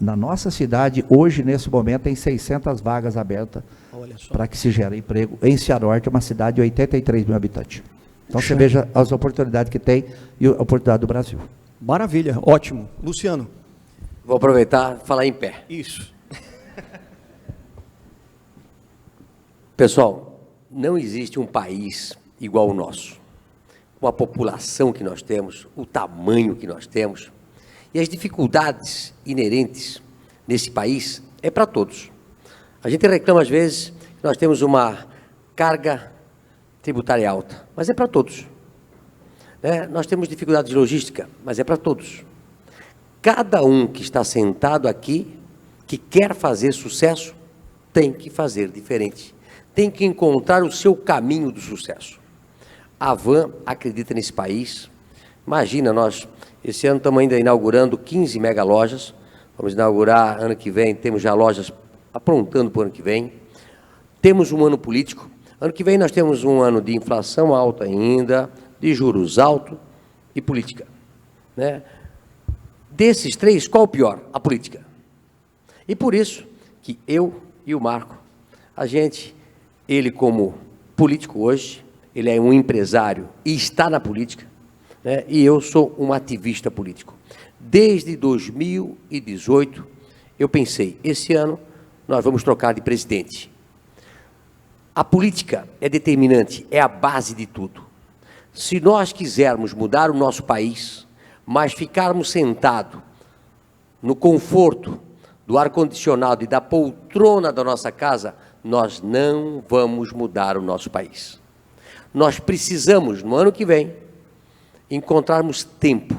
na nossa cidade, hoje, nesse momento, tem 600 vagas abertas para que se gere emprego. Em Cianorte, uma cidade de 83 mil habitantes. Então, você veja as oportunidades que tem e a oportunidade do Brasil. Maravilha, ótimo. Luciano. Vou aproveitar e falar em pé. Isso. Pessoal, não existe um país igual ao nosso. Com a população que nós temos, o tamanho que nós temos, e as dificuldades inerentes nesse país é para todos. A gente reclama às vezes que nós temos uma carga tributária alta, mas é para todos. Nós temos dificuldades de logística, mas é para todos. Cada um que está sentado aqui, que quer fazer sucesso, tem que fazer diferente. Tem que encontrar o seu caminho do sucesso. A Van acredita nesse país. Imagina, nós, esse ano estamos ainda inaugurando 15 mega lojas. Vamos inaugurar ano que vem, temos já lojas aprontando para o ano que vem. Temos um ano político. Ano que vem nós temos um ano de inflação alta ainda, de juros altos e política, né? Desses três, qual o pior? A política. E por isso que eu e o Marco, ele como político hoje, ele é um empresário e está na política, né? E eu sou um ativista político. Desde 2018, eu pensei, esse ano nós vamos trocar de presidente. A política é determinante, é a base de tudo. Se nós quisermos mudar o nosso país, mas ficarmos sentados no conforto do ar-condicionado e da poltrona da nossa casa, nós não vamos mudar o nosso país. Nós precisamos, no ano que vem, encontrarmos tempo,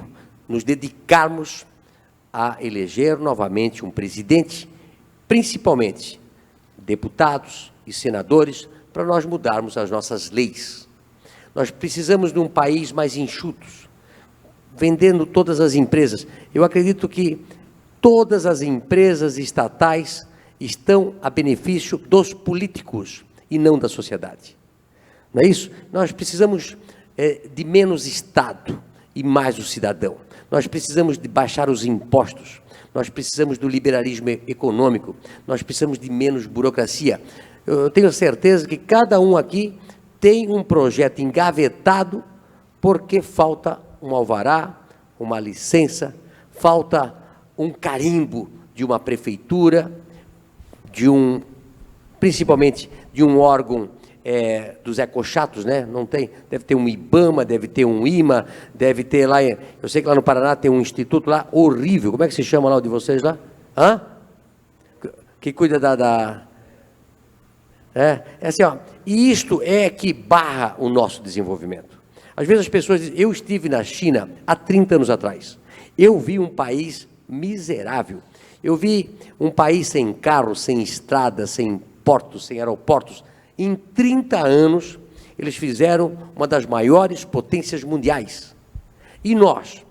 nos dedicarmos a eleger novamente um presidente, principalmente deputados e senadores, para nós mudarmos as nossas leis. Nós precisamos de um país mais enxuto, vendendo todas as empresas. Eu acredito que todas as empresas estatais estão a benefício dos políticos e não da sociedade. Não é isso? Nós precisamos de menos Estado e mais o cidadão. Nós precisamos de baixar os impostos. Nós precisamos do liberalismo econômico. Nós precisamos de menos burocracia. Eu tenho certeza que cada um aqui tem um projeto engavetado porque falta um alvará, uma licença, falta um carimbo de uma prefeitura, principalmente de um órgão dos ecochatos, né? Não tem, deve ter um IBAMA, deve ter um IMA, deve ter lá, eu sei que lá no Paraná tem um instituto lá horrível, como é que se chama lá o de vocês lá? Hã? Que cuida assim, ó, e isto é que barra o nosso desenvolvimento. Às vezes as pessoas dizem, eu estive na China há 30 anos atrás, eu vi um país miserável, eu vi um país sem carro, sem estradas, sem portos, sem aeroportos. Em 30 anos, eles fizeram uma das maiores potências mundiais. E nós,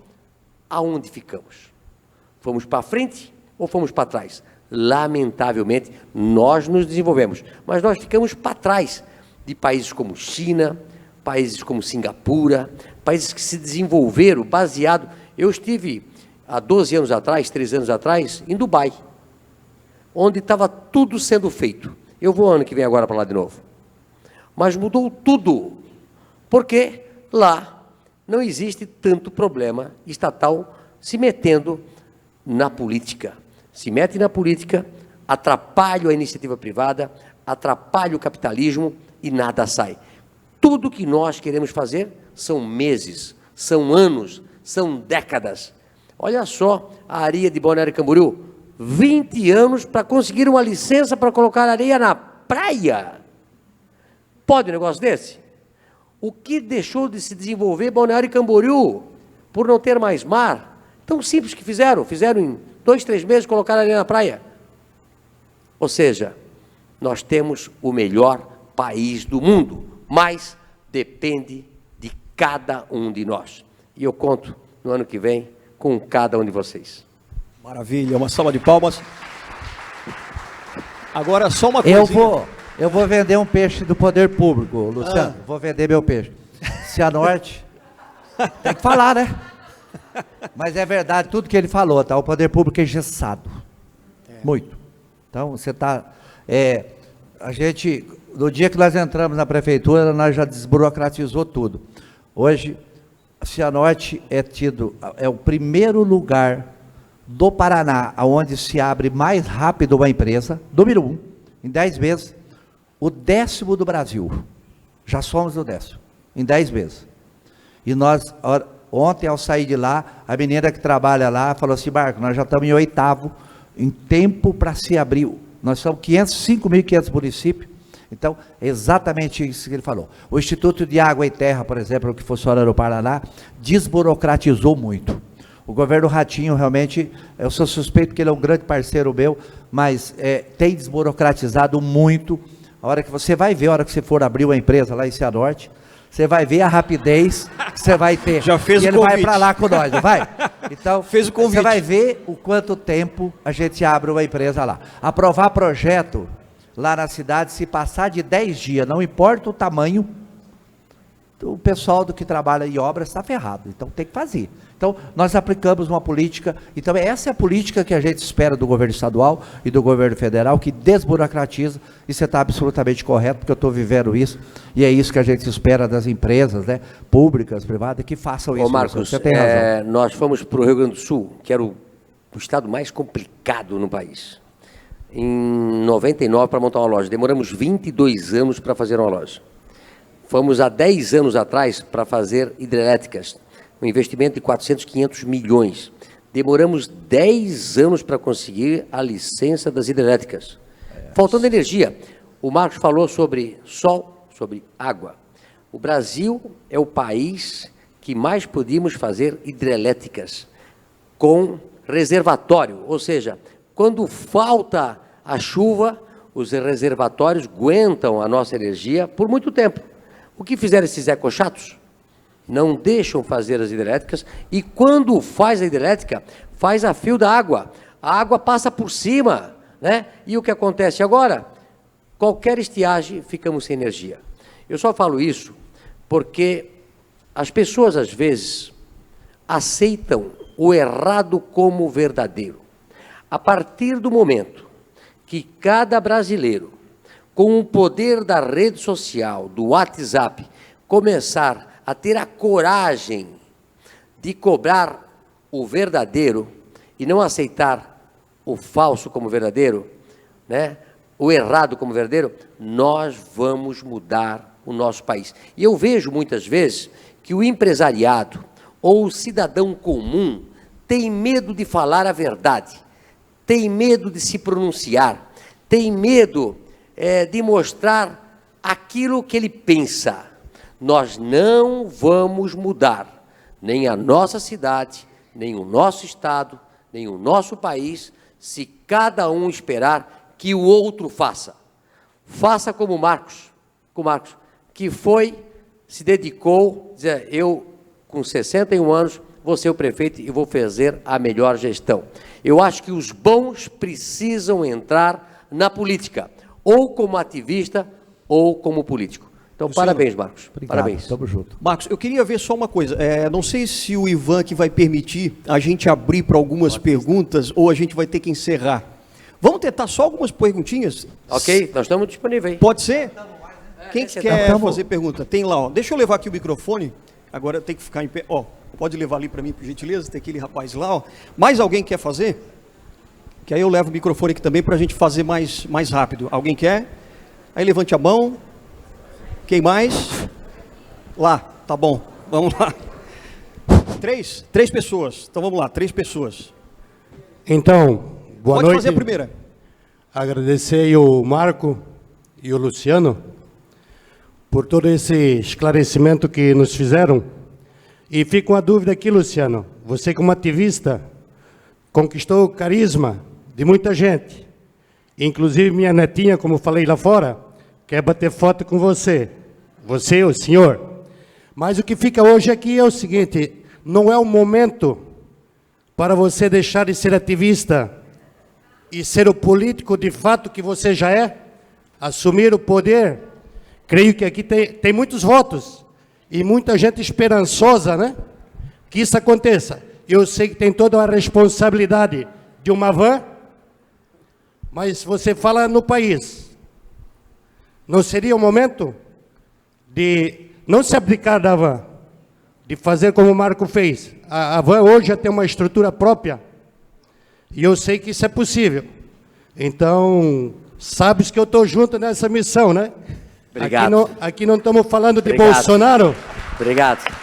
aonde ficamos? Fomos para frente ou fomos para trás? Lamentavelmente, nós nos desenvolvemos, mas nós ficamos para trás de países como China, países como Singapura, países que se desenvolveram baseado... Eu estive há 12 anos atrás, 13 anos atrás, em Dubai, onde estava tudo sendo feito. Eu vou ano que vem agora para lá de novo. Mas mudou tudo, porque lá não existe tanto problema estatal se metendo na política. Se mete na política, atrapalha a iniciativa privada, atrapalha o capitalismo e nada sai. Tudo que nós queremos fazer são meses, são anos, são décadas. Olha só a areia de Balneário Camboriú, 20 anos para conseguir uma licença para colocar areia na praia. Pode um negócio desse? O que deixou de se desenvolver Balneário Camboriú por não ter mais mar? Tão simples que fizeram em 2, 3 meses colocar areia na praia. Ou seja, nós temos o melhor país do mundo, mas depende de cada um de nós. E eu conto no ano que vem com cada um de vocês. Maravilha, uma salva de palmas. Agora só uma coisinha. Eu vou vender um peixe do poder público, Luciano. Vou vender meu peixe. Cianorte. Tem que falar, né? Mas é verdade, tudo que ele falou, tá? O poder público é engessado. Muito. Então, você está... a gente, no dia que nós entramos na prefeitura, nós já desburocratizou tudo. Hoje, a Cianorte é o primeiro lugar do Paraná, onde se abre mais rápido uma empresa, número 1, em 10 meses, o 10º do Brasil. Já somos o 10º, em 10 meses. E nós, ontem, ao sair de lá, a menina que trabalha lá falou assim, Marco, nós já estamos em 8º, em tempo para se abrir. Nós somos 5.500 municípios, então, é exatamente isso que ele falou. O Instituto de Água e Terra, por exemplo, que funciona no Paraná, desburocratizou muito. O governo Ratinho, realmente, eu sou suspeito que ele é um grande parceiro meu, mas tem desburocratizado muito. A hora que você vai ver, a hora que você for abrir uma empresa lá em Cianorte, você vai ver a rapidez que você vai ter. Já fez e o ele vai convite. para lá com nós, não vai? Então, Fez o convite. você vai ver o quanto tempo a gente abre uma empresa lá. Aprovar projeto lá na cidade, se passar de 10 dias, não importa o tamanho, o pessoal do que trabalha em obras está ferrado, então tem que fazer. Então, nós aplicamos uma política, então essa é a política que a gente espera do governo estadual e do governo federal, que desburocratiza, e você está absolutamente correto, porque eu estou vivendo isso, e é isso que a gente espera das empresas, né, públicas, privadas, que façam isso. Ô Marcos, você tem razão. nós fomos para o Rio Grande do Sul, que era o estado mais complicado no país, em 99 para montar uma loja. Demoramos 22 anos para fazer uma loja. Fomos há 10 anos atrás para fazer hidrelétricas, um investimento de 400, 500 milhões. Demoramos 10 anos para conseguir a licença das hidrelétricas. Faltando energia. O Marcos falou sobre sol, sobre água. O Brasil é o país que mais podíamos fazer hidrelétricas com reservatório, ou seja, quando falta a chuva, os reservatórios aguentam a nossa energia por muito tempo. O que fizeram esses ecochatos? Não deixam fazer as hidrelétricas, e quando faz a hidrelétrica, faz a fio da água. A água passa por cima, né? E o que acontece agora? Qualquer estiagem, ficamos sem energia. Eu só falo isso porque as pessoas, às vezes, aceitam o errado como verdadeiro. A partir do momento que cada brasileiro, com o poder da rede social, do WhatsApp, começar a ter a coragem de cobrar o verdadeiro e não aceitar o falso como verdadeiro, né? O errado como verdadeiro, nós vamos mudar o nosso país. E eu vejo muitas vezes que o empresariado ou o cidadão comum tem medo de falar a verdade, tem medo de se pronunciar, tem medo de mostrar aquilo que ele pensa. Nós não vamos mudar nem a nossa cidade, nem o nosso estado, nem o nosso país, se cada um esperar que o outro faça. Faça como Marcos, que se dedicou, dizer, eu com 61 anos vou ser o prefeito e vou fazer a melhor gestão. Eu acho que os bons precisam entrar na política, ou como ativista, ou como político. Então, parabéns, Marcos. Obrigado, parabéns. Tamo junto. Marcos, eu queria ver só uma coisa. Não sei se o Ivan que vai permitir a gente abrir para algumas perguntas ou a gente vai ter que encerrar. Vamos tentar só algumas perguntinhas? Ok, nós estamos disponíveis. Pode ser? Quem que quer Tamo. fazer pergunta? Tem lá, ó. Deixa eu levar aqui o microfone. Agora tem que ficar em pé. Ó, pode levar ali para mim, por gentileza. Tem aquele rapaz lá, ó. Mais alguém quer fazer? Que aí eu levo o microfone aqui também para a gente fazer mais rápido. Alguém quer? Aí levante a mão. Quem mais? Lá, tá bom. Vamos lá. Três pessoas. Então vamos lá, 3 pessoas. Então, boa Pode noite. fazer a primeira. Agradecer aí o Marco e o Luciano por todo esse esclarecimento que nos fizeram. E fica uma dúvida aqui, Luciano. Você, como ativista, conquistou o carisma de muita gente. Inclusive minha netinha, como falei lá fora, quer bater foto com você. Você, o senhor. Mas o que fica hoje aqui é o seguinte: não é o momento para você deixar de ser ativista e ser o político de fato que você já é, assumir o poder. Creio que aqui tem muitos votos e muita gente esperançosa, né? Que isso aconteça. Eu sei que tem toda a responsabilidade de uma van, mas você fala no país. Não seria o momento de não se abdicar da van, de fazer como o Marco fez? A van hoje já tem uma estrutura própria, e eu sei que isso é possível. Então, sabes que eu estou junto nessa missão, né? Obrigado. Aqui não estamos falando de Obrigado. Bolsonaro. Obrigado.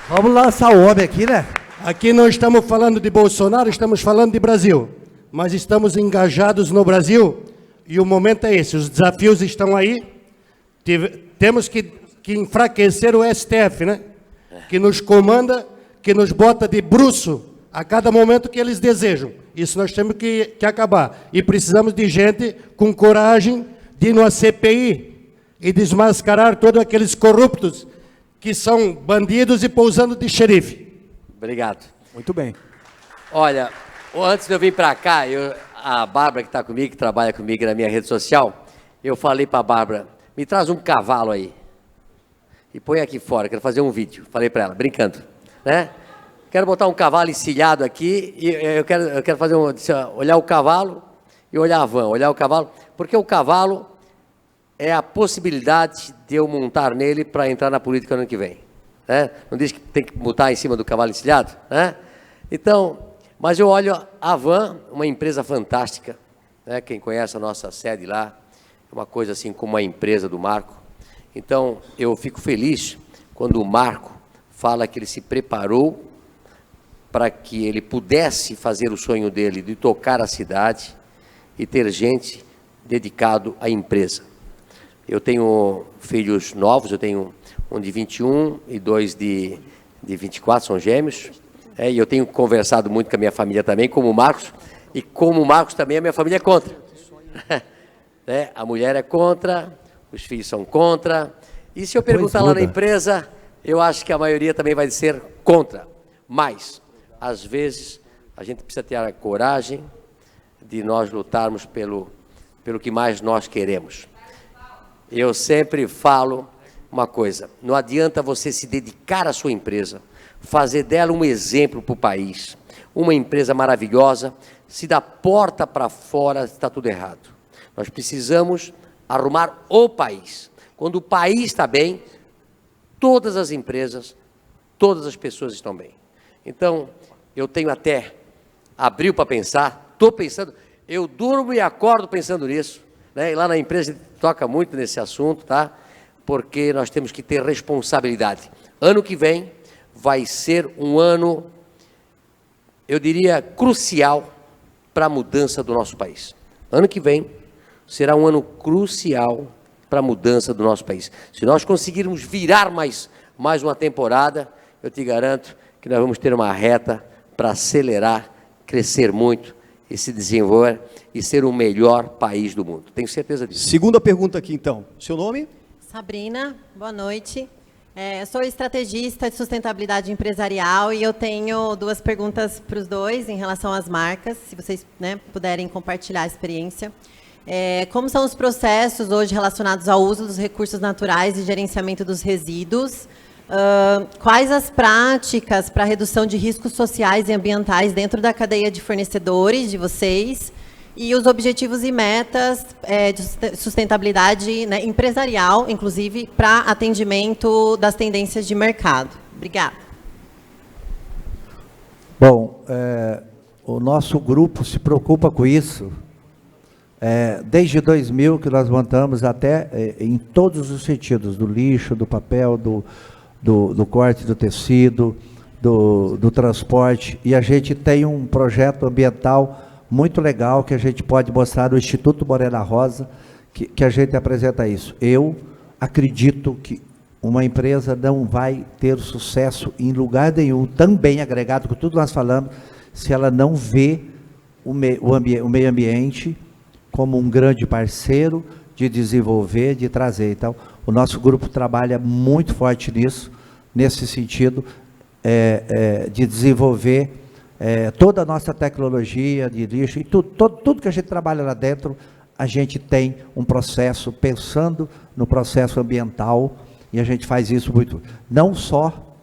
Vamos lançar o homem aqui, né? Aqui não estamos falando de Bolsonaro, estamos falando de Brasil. Mas estamos engajados no Brasil, e o momento é esse, os desafios estão aí. Temos que enfraquecer o STF, né? Que nos comanda, que nos bota de bruço a cada momento que eles desejam. Isso nós temos que acabar. E precisamos de gente com coragem de ir numa CPI e desmascarar todos aqueles corruptos que são bandidos e pousando de xerife. Obrigado. Muito bem. Olha, antes de eu vir para cá, a Bárbara que está comigo, que trabalha comigo na minha rede social, eu falei para a Bárbara, me traz um cavalo aí e põe aqui fora, quero fazer um vídeo. Falei para ela, brincando, né? Quero botar um cavalo encilhado aqui e eu quero fazer olhar o cavalo e olhar a van, olhar o cavalo, porque o cavalo é a possibilidade de eu montar nele para entrar na política no ano que vem, né? Não diz que tem que botar em cima do cavalo encilhado, né? Então, mas eu olho a van, uma empresa fantástica, né? Quem conhece a nossa sede lá, é uma coisa assim como a empresa do Marco. Então, eu fico feliz quando o Marco fala que ele se preparou para que ele pudesse fazer o sonho dele de tocar a cidade e ter gente dedicado à empresa. Eu tenho filhos novos, eu tenho um de 21 e dois de 24, são gêmeos, e eu tenho conversado muito com a minha família também, como o Marcos, e como o Marcos também, a minha família é contra. A mulher é contra, os filhos são contra, e se eu perguntar lá na empresa, eu acho que a maioria também vai ser contra, mas, às vezes, a gente precisa ter a coragem de nós lutarmos pelo que mais nós queremos. Eu sempre falo uma coisa, não adianta você se dedicar à sua empresa, fazer dela um exemplo para o país, uma empresa maravilhosa, se da porta para fora está tudo errado. Nós precisamos arrumar o país. Quando o país está bem, todas as empresas, todas as pessoas estão bem. Então, eu tenho até abril para pensar, estou pensando, eu durmo e acordo pensando nisso, né? E lá na empresa a gente toca muito nesse assunto, tá? Porque nós temos que ter responsabilidade. Ano que vem vai ser um ano, eu diria, crucial para a mudança do nosso país. Ano que vem será um ano crucial para a mudança do nosso país. Se nós conseguirmos virar mais uma temporada, eu te garanto que nós vamos ter uma reta para acelerar, crescer muito e se desenvolver e ser o melhor país do mundo. Tenho certeza disso. Segunda pergunta aqui, então. Seu nome? Sabrina, boa noite. Eu sou estrategista de sustentabilidade empresarial e eu tenho duas perguntas para os dois em relação às marcas, se vocês, né, puderem compartilhar a experiência. Como são os processos hoje relacionados ao uso dos recursos naturais e gerenciamento dos resíduos? Quais as práticas para redução de riscos sociais e ambientais dentro da cadeia de fornecedores de vocês? E os objetivos e metas de sustentabilidade, né, empresarial, inclusive, para atendimento das tendências de mercado. Obrigada. Bom, o nosso grupo se preocupa com isso. Desde 2000 que nós montamos até em todos os sentidos, do lixo, do papel, do corte do tecido, do transporte, e a gente tem um projeto ambiental muito legal que a gente pode mostrar no Instituto Morena Rosa, que a gente apresenta isso. Eu acredito que uma empresa não vai ter sucesso em lugar nenhum, também agregado com tudo que nós falamos, se ela não vê o meio ambiente como um grande parceiro de desenvolver, de trazer. Então, o nosso grupo trabalha muito forte nisso, nesse sentido, de desenvolver toda a nossa tecnologia de lixo e tudo que a gente trabalha lá dentro, a gente tem um processo, pensando no processo ambiental, e a gente faz isso muito, não só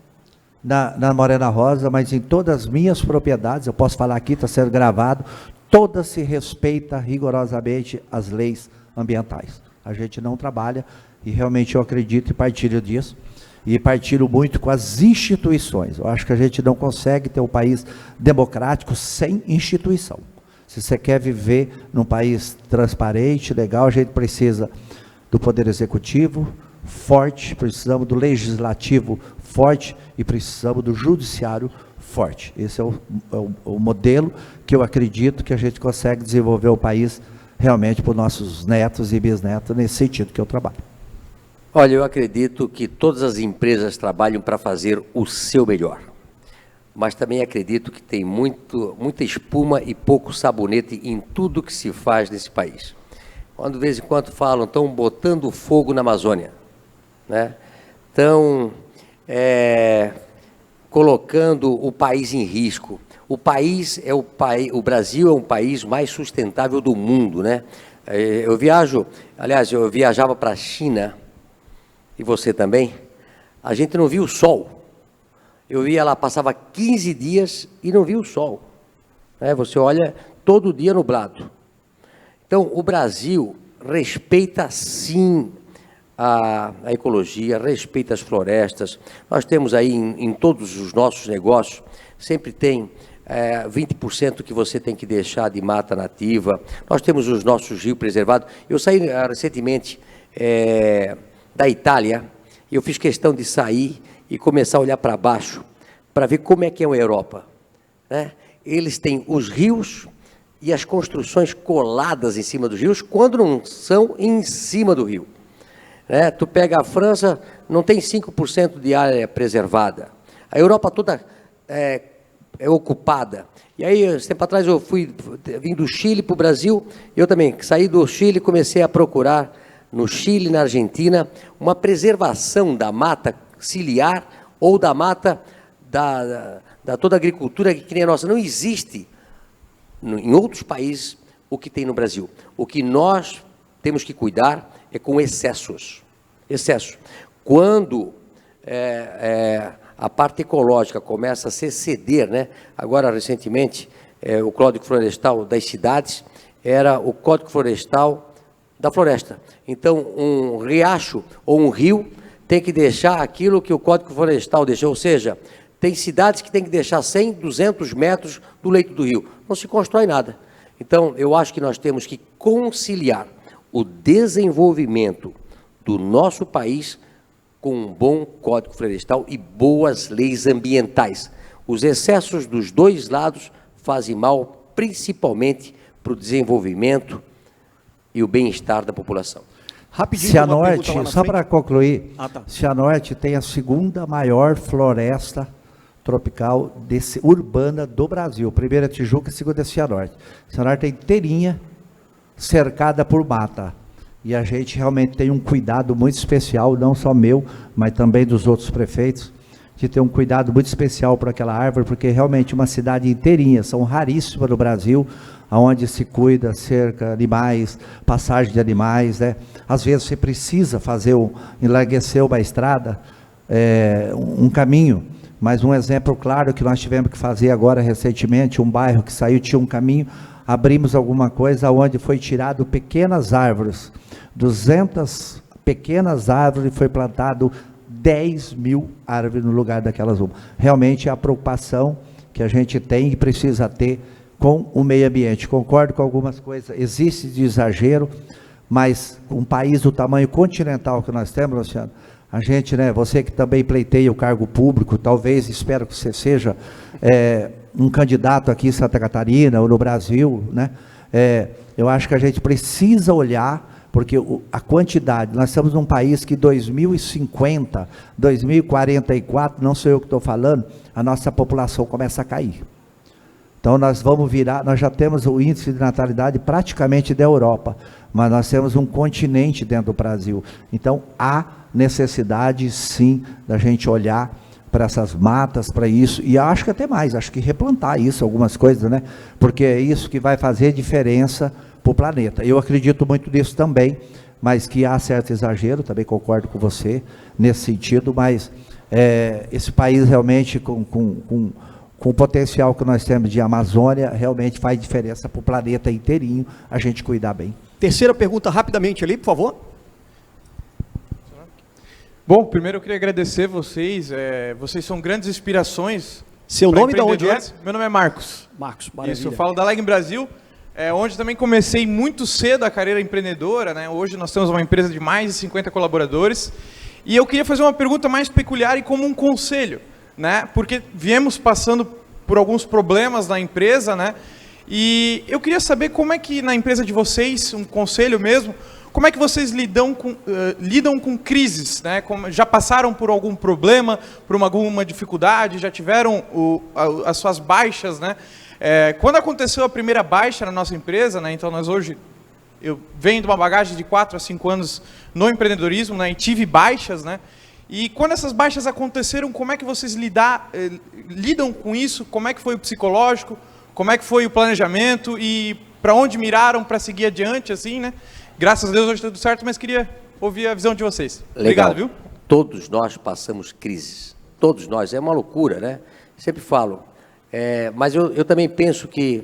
na Morena Rosa, mas em todas as minhas propriedades, eu posso falar aqui, está sendo gravado, todas se respeita rigorosamente as leis ambientais. A gente não trabalha, e realmente eu acredito e partilho disso, e partilho muito com as instituições. Eu acho que a gente não consegue ter um país democrático sem instituição. Se você quer viver num país transparente, legal, a gente precisa do Poder Executivo forte, precisamos do Legislativo forte e precisamos do Judiciário forte. Esse é o modelo que eu acredito que a gente consegue desenvolver o país realmente para os nossos netos e bisnetos, nesse sentido que eu trabalho. Olha, eu acredito que todas as empresas trabalham para fazer o seu melhor, mas também acredito que tem muita espuma e pouco sabonete em tudo que se faz nesse país. quando de vez em quando falam, estão botando fogo na Amazônia, né? Estão colocando o país em risco. O Brasil é um país mais sustentável do mundo, né? Eu viajava para a China, e você também, a gente não via o sol. Eu ia lá, passava 15 dias e não via o sol. Você olha, todo dia nublado. Então, o Brasil respeita, sim, a ecologia, respeita as florestas. Nós temos aí, em todos os nossos negócios, sempre tem 20% que você tem que deixar de mata nativa. Nós temos os nossos rios preservados. Eu saí recentemente da Itália, e eu fiz questão de sair e começar a olhar para baixo, para ver como é que é a Europa, né? Eles têm os rios e as construções coladas em cima dos rios, quando não são em cima do rio, né? Tu pega a França, não tem 5% de área preservada. A Europa toda é ocupada. E aí, esse tempo atrás, eu vim do Chile para o Brasil, eu também saí do Chile e comecei a procurar, no Chile e na Argentina, uma preservação da mata ciliar ou da mata da toda a agricultura que nem a nossa. Não existe em outros países o que tem no Brasil. O que nós temos que cuidar é com excessos. Quando a parte ecológica começa a se ceder, né? Agora, recentemente, o Código Florestal das cidades era o Código Florestal da floresta. Então, um riacho ou um rio tem que deixar aquilo que o Código Florestal deixou, ou seja, tem cidades que tem que deixar 100, 200 metros do leito do rio. Não se constrói nada. Então, eu acho que nós temos que conciliar o desenvolvimento do nosso país com um bom Código Florestal e boas leis ambientais. Os excessos dos dois lados fazem mal, principalmente para o desenvolvimento e o bem-estar da população. Rapidinho, Cianorte, uma só para concluir, tá. Cianorte tem a segunda maior floresta tropical urbana do Brasil. Primeira é Tijuca, a segunda é Cianorte. Cianorte é inteirinha cercada por mata. E a gente realmente tem um cuidado muito especial, não só meu, mas também dos outros prefeitos, de ter um cuidado muito especial por aquela árvore, porque realmente uma cidade inteirinha, são raríssimas no Brasil, onde se cuida, cerca, animais, passagem de animais, né? Às vezes você precisa enlarguecer uma estrada, um caminho, mas um exemplo claro que nós tivemos que fazer agora recentemente, um bairro que saiu, tinha um caminho, abrimos alguma coisa onde foi tirado pequenas árvores, 200 pequenas árvores, foi plantado 10.000 árvores no lugar daquelas uma. Realmente é a preocupação que a gente tem e precisa ter com o meio ambiente. Concordo com algumas coisas, existe de exagero, mas um país do tamanho continental que nós temos, Luciano, a gente, né, você que também pleiteia o cargo público, talvez, espero que você seja um candidato aqui em Santa Catarina ou no Brasil, né? Eu acho que a gente precisa olhar, porque a quantidade, nós estamos num país que 2050, 2044, não sou eu que estou falando, a nossa população começa a cair. Então nós vamos virar, nós já temos o índice de natalidade praticamente da Europa, mas nós temos um continente dentro do Brasil. Então há necessidade sim da gente olhar para essas matas, para isso, e acho que até mais, acho que replantar isso, algumas coisas, né? Porque é isso que vai fazer diferença para o planeta. Eu acredito muito nisso também, mas que há certo exagero, também concordo com você nesse sentido, mas esse país realmente com o potencial que nós temos de Amazônia, realmente faz diferença para o planeta inteirinho, a gente cuidar bem. Terceira pergunta, rapidamente ali, por favor. Bom, primeiro eu queria agradecer vocês, vocês são grandes inspirações. Seu nome de onde é? Meu nome é Marcos. Marcos, maravilha. Isso, eu falo da Leg Brasil, onde também comecei muito cedo a carreira empreendedora, né? Hoje nós temos uma empresa de mais de 50 colaboradores, e eu queria fazer uma pergunta mais peculiar e como um conselho, né? Porque viemos passando por alguns problemas na empresa, né? E eu queria saber como é que na empresa de vocês, um conselho mesmo, como é que vocês lidam com crises, né? Já passaram por algum problema, por alguma dificuldade, já tiveram as suas baixas, né? Quando aconteceu a primeira baixa na nossa empresa, né? Então nós hoje Eu venho de uma bagagem de 4 a 5 anos no empreendedorismo, né, e tive baixas, né? E quando essas baixas aconteceram, como é que vocês lidam com isso? Como é que foi o psicológico? Como é que foi o planejamento? E para onde miraram para seguir adiante, assim, né? Graças a Deus hoje está tudo certo, mas queria ouvir a visão de vocês. Legal. Obrigado, viu? Todos nós passamos crises. Todos nós. É uma loucura, né? Sempre falo. Mas eu também penso que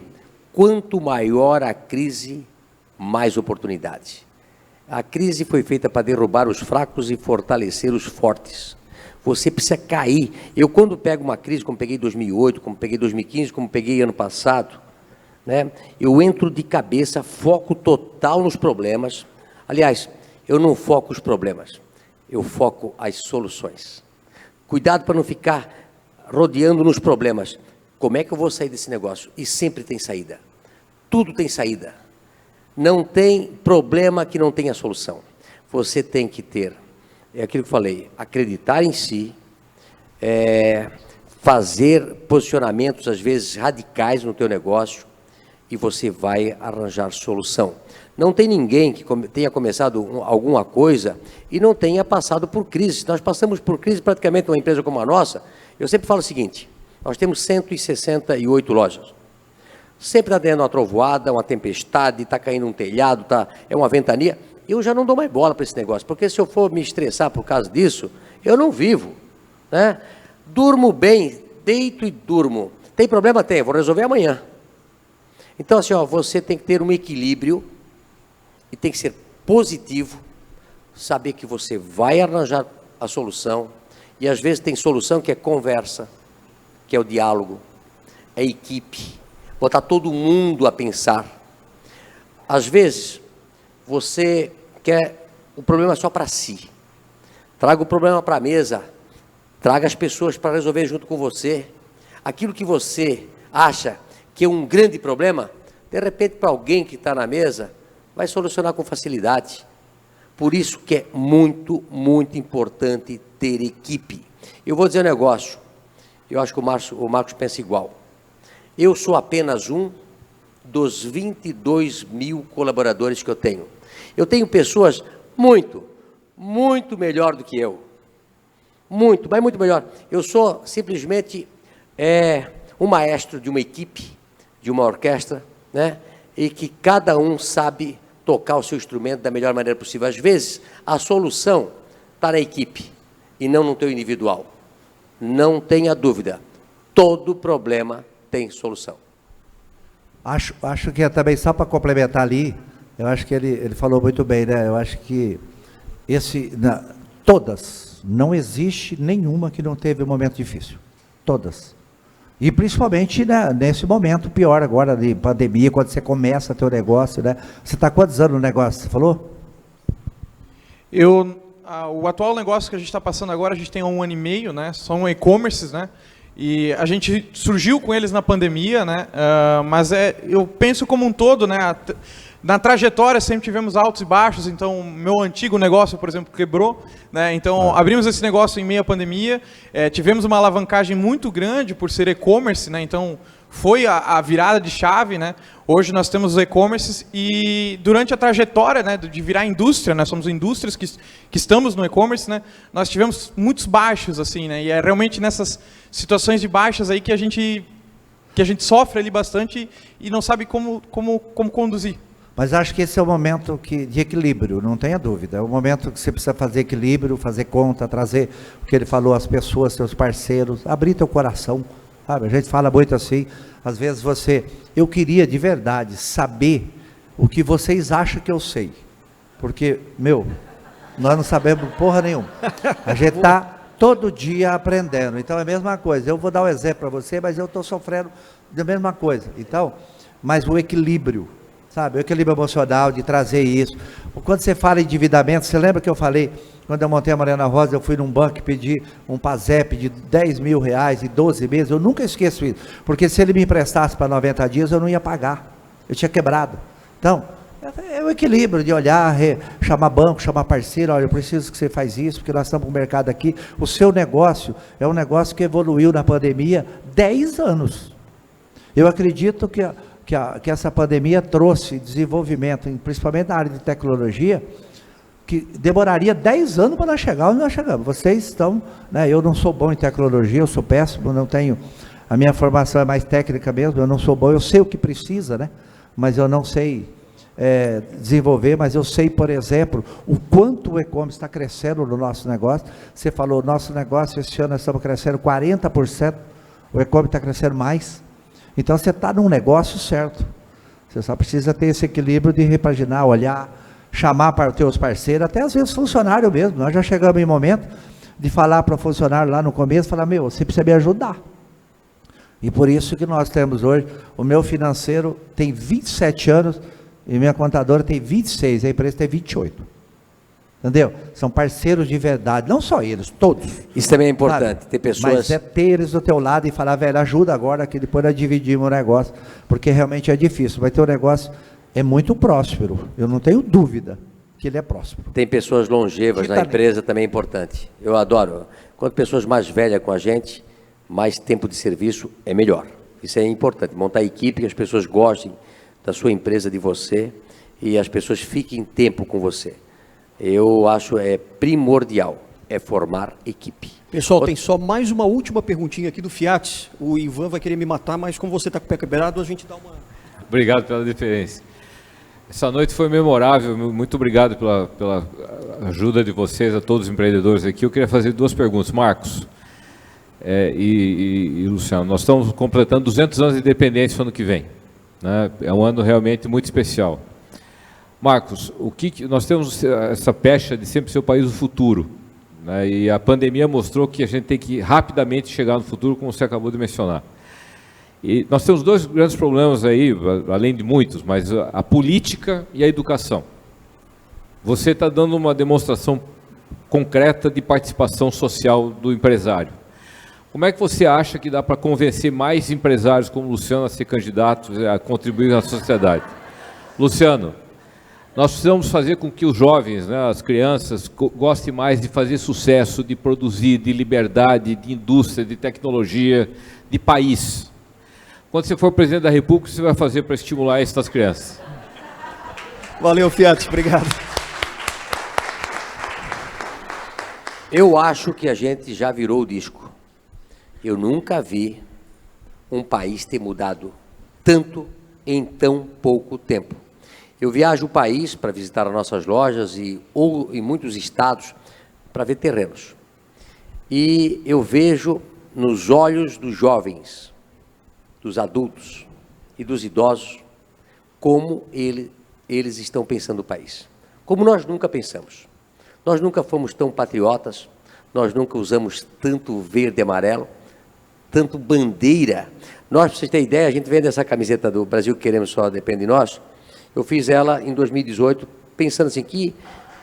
quanto maior a crise, mais oportunidade. A crise foi feita para derrubar os fracos e fortalecer os fortes. Você precisa cair. Eu, quando pego uma crise, como peguei em 2008, como peguei em 2015, como peguei ano passado, né, eu entro de cabeça, foco total nos problemas. Aliás, eu não foco os problemas, eu foco as soluções. Cuidado para não ficar rodeando nos problemas. Como é que eu vou sair desse negócio? E sempre tem saída. Tudo tem saída. Não tem problema que não tenha solução. Você tem que ter, é aquilo que eu falei, acreditar em si, fazer posicionamentos, às vezes, radicais no teu negócio, e você vai arranjar solução. Não tem ninguém que tenha começado alguma coisa e não tenha passado por crise. Nós passamos por crise praticamente numa empresa como a nossa. Eu sempre falo o seguinte, nós temos 168 lojas. Sempre está dando uma trovoada, uma tempestade, está caindo um telhado, é uma ventania. Eu já não dou mais bola para esse negócio, porque se eu for me estressar por causa disso, eu não vivo, né? Durmo bem, deito e durmo. Tem problema? Tem, vou resolver amanhã. Então, assim, ó, você tem que ter um equilíbrio e tem que ser positivo, saber que você vai arranjar a solução, e às vezes tem solução que é conversa, que é o diálogo, é equipe, botar todo mundo a pensar. Às vezes, você quer o problema só para si. Traga o problema para a mesa, traga as pessoas para resolver junto com você. Aquilo que você acha que é um grande problema, de repente para alguém que está na mesa, vai solucionar com facilidade. Por isso que é muito, muito importante ter equipe. Eu vou dizer um negócio, eu acho que o Marcos pensa igual. Eu sou apenas um dos 22 mil colaboradores que eu tenho. Eu tenho pessoas muito, muito melhor do que eu. Muito, mas muito melhor. Eu sou simplesmente um maestro de uma equipe, de uma orquestra, né? E que cada um sabe tocar o seu instrumento da melhor maneira possível. Às vezes, a solução está na equipe e não no teu individual. Não tenha dúvida, todo problema tem solução. Acho que também, só para complementar ali, eu acho que ele falou muito bem, né? Eu acho que todas, não existe nenhuma que não teve um momento difícil. Todas. E principalmente, né, nesse momento pior agora de pandemia, quando você começa teu negócio, né? Você está quantos anos no negócio, você falou? O atual negócio que a gente está passando agora, a gente tem 1 ano e meio, né? São e-commerces, né? E a gente surgiu com eles na pandemia, né? Mas eu penso como um todo, né? Na trajetória sempre tivemos altos e baixos, então meu antigo negócio, por exemplo, quebrou, né? Então abrimos esse negócio em meio à pandemia, tivemos uma alavancagem muito grande por ser e-commerce, né? Então foi a virada de chave, né? Hoje nós temos os e-commerces e durante a trajetória, né, de virar indústria, nós somos indústrias que estamos no e-commerce, né? Nós tivemos muitos baixos, assim, né? E é realmente nessas situações de baixas aí que a gente sofre ali bastante e não sabe como conduzir. Mas acho que esse é o momento de equilíbrio, não tenha dúvida. É o momento que você precisa fazer equilíbrio, fazer conta, trazer o que ele falou, as pessoas, seus parceiros, abrir teu coração, sabe? A gente fala muito assim, às vezes eu queria de verdade saber o que vocês acham que eu sei. Porque, nós não sabemos porra nenhuma. A gente está todo dia aprendendo. Então é a mesma coisa. Eu vou dar um exemplo para você, mas eu estou sofrendo da mesma coisa. Então, mas o equilíbrio, sabe, o equilíbrio emocional, de trazer isso. Quando você fala em endividamento, você lembra que eu falei, quando eu montei a Mariana Rosa, eu fui num banco e pedi um PASEP de 10 mil reais em 12 meses, eu nunca esqueço isso, porque se ele me emprestasse para 90 dias, eu não ia pagar, eu tinha quebrado. Então, é o equilíbrio de olhar, chamar banco, chamar parceiro, olha, eu preciso que você faz isso, porque nós estamos no mercado aqui, o seu negócio é um negócio que evoluiu na pandemia 10 anos. Eu acredito que que essa pandemia trouxe desenvolvimento, principalmente na área de tecnologia, que demoraria 10 anos para nós chegar onde nós chegamos. Vocês estão, né, eu não sou bom em tecnologia, eu sou péssimo, não tenho, a minha formação é mais técnica mesmo, eu não sou bom, eu sei o que precisa, né, mas eu não sei desenvolver, mas eu sei, por exemplo, o quanto o e-commerce está crescendo no nosso negócio. Você falou, nosso negócio, esse ano nós estamos crescendo 40%, o e-commerce está crescendo mais. Então você está num negócio certo, você só precisa ter esse equilíbrio de repaginar, olhar, chamar para os teus parceiros, até às vezes funcionário mesmo. Nós já chegamos em momento de falar para o funcionário lá no começo, falar, meu, você precisa me ajudar. E por isso que nós temos hoje, o meu financeiro tem 27 anos, e minha contadora tem 26, a empresa tem 28. Entendeu? São parceiros de verdade, não só eles, todos. Isso também é importante, ter pessoas... Mas é ter eles do teu lado e falar, velho, ajuda agora, que depois nós dividimos o negócio, porque realmente é difícil. Vai ter um negócio, é muito próspero, eu não tenho dúvida que ele é próspero. Tem pessoas longevas na empresa, também é importante. Eu adoro. Quanto pessoas mais velhas com a gente, mais tempo de serviço é melhor. Isso é importante, montar equipe, que as pessoas gostem da sua empresa, de você, e as pessoas fiquem tempo com você. Eu acho primordial, formar equipe. Pessoal, tem só mais uma última perguntinha aqui do Fiat. O Ivan vai querer me matar, mas como você está com o pé quebrado, a gente dá uma... Obrigado pela deferência. Essa noite foi memorável, muito obrigado pela ajuda de vocês, a todos os empreendedores aqui. Eu queria fazer 2 perguntas. Marcos e Luciano, nós estamos completando 200 anos de independência no ano que vem, né? É um ano realmente muito especial. Marcos, nós temos essa pecha de sempre ser o país do futuro, né? E a pandemia mostrou que a gente tem que rapidamente chegar no futuro, como você acabou de mencionar. E nós temos 2 grandes problemas aí, além de muitos, mas a política e a educação. Você está dando uma demonstração concreta de participação social do empresário. Como é que você acha que dá para convencer mais empresários como o Luciano a ser candidatos, a contribuir na sociedade? Luciano, nós precisamos fazer com que os jovens, né, as crianças, gostem mais de fazer sucesso, de produzir, de liberdade, de indústria, de tecnologia, de país. Quando você for presidente da República, o que você vai fazer para estimular essas crianças? Valeu, Fiat, obrigado. Eu acho que a gente já virou o disco. Eu nunca vi um país ter mudado tanto em tão pouco tempo. Eu viajo o país para visitar as nossas lojas ou em muitos estados para ver terrenos. E eu vejo nos olhos dos jovens, dos adultos e dos idosos, como eles estão pensando o país. Como nós nunca pensamos. Nós nunca fomos tão patriotas, nós nunca usamos tanto verde e amarelo, tanto bandeira. Nós, para vocês terem ideia, a gente vende essa camiseta do Brasil que queremos só depende de nós. Eu fiz ela em 2018, pensando assim, que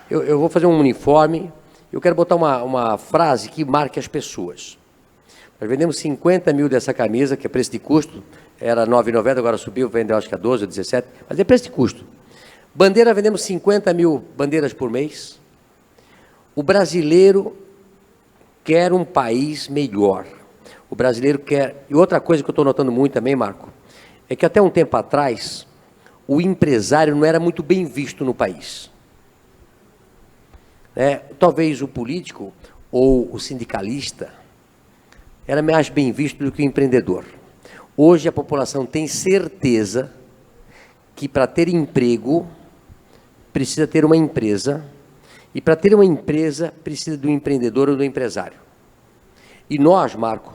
eu vou fazer um uniforme, eu quero botar uma frase que marque as pessoas. Nós vendemos 50 mil dessa camisa, que é preço de custo, era R$ 9,90, agora subiu, vendeu acho que a 12 ou 17, mas é preço de custo. Bandeira, vendemos 50 mil bandeiras por mês. O brasileiro quer um país melhor. O brasileiro quer... E outra coisa que eu estou notando muito também, Marco, é que até um tempo atrás, o empresário não era muito bem visto no país. Talvez o político ou o sindicalista era mais bem visto do que o empreendedor. Hoje a população tem certeza que para ter emprego precisa ter uma empresa, e para ter uma empresa precisa do empreendedor ou do empresário. E nós, Marco,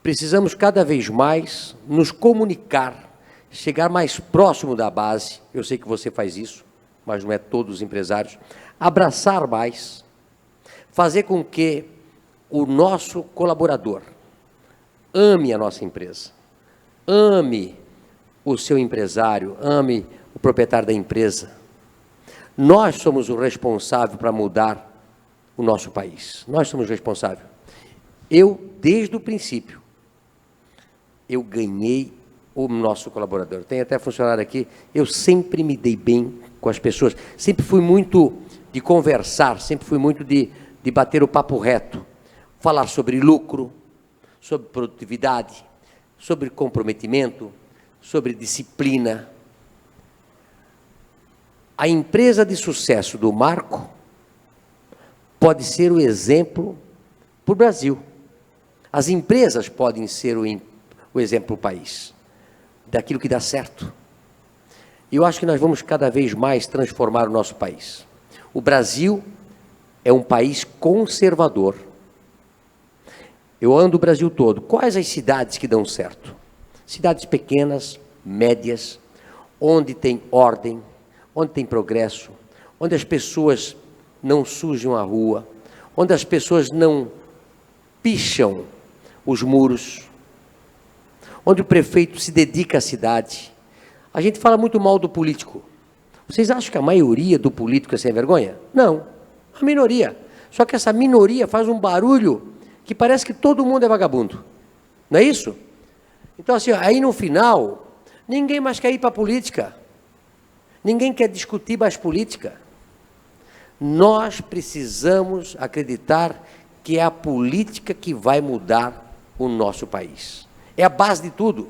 precisamos cada vez mais nos comunicar, chegar mais próximo da base. Eu sei que você faz isso, mas não é todos os empresários. Abraçar mais, fazer com que o nosso colaborador ame a nossa empresa, ame o seu empresário, ame o proprietário da empresa. Nós somos o responsável para mudar o nosso país. Nós somos responsáveis. Eu, desde o princípio, eu ganhei o nosso colaborador. Tem até funcionário aqui, eu sempre me dei bem com as pessoas. Sempre fui muito de conversar, sempre fui muito de bater o papo reto. Falar sobre lucro, sobre produtividade, sobre comprometimento, sobre disciplina. A empresa de sucesso do Marco pode ser o exemplo para o Brasil. As empresas podem ser o exemplo para o país, daquilo que dá certo. E eu acho que nós vamos cada vez mais transformar o nosso país. O Brasil é um país conservador. Eu ando o Brasil todo. Quais as cidades que dão certo? Cidades pequenas, médias, onde tem ordem, onde tem progresso, onde as pessoas não sujam a rua, onde as pessoas não picham os muros, onde o prefeito se dedica à cidade. A gente fala muito mal do político. Vocês acham que a maioria do político é sem vergonha? Não, a minoria. Só que essa minoria faz um barulho que parece que todo mundo é vagabundo. Não é isso? Então, assim, aí no final, ninguém mais quer ir para a política. Ninguém quer discutir mais política. Nós precisamos acreditar que é a política que vai mudar o nosso país. É a base de tudo.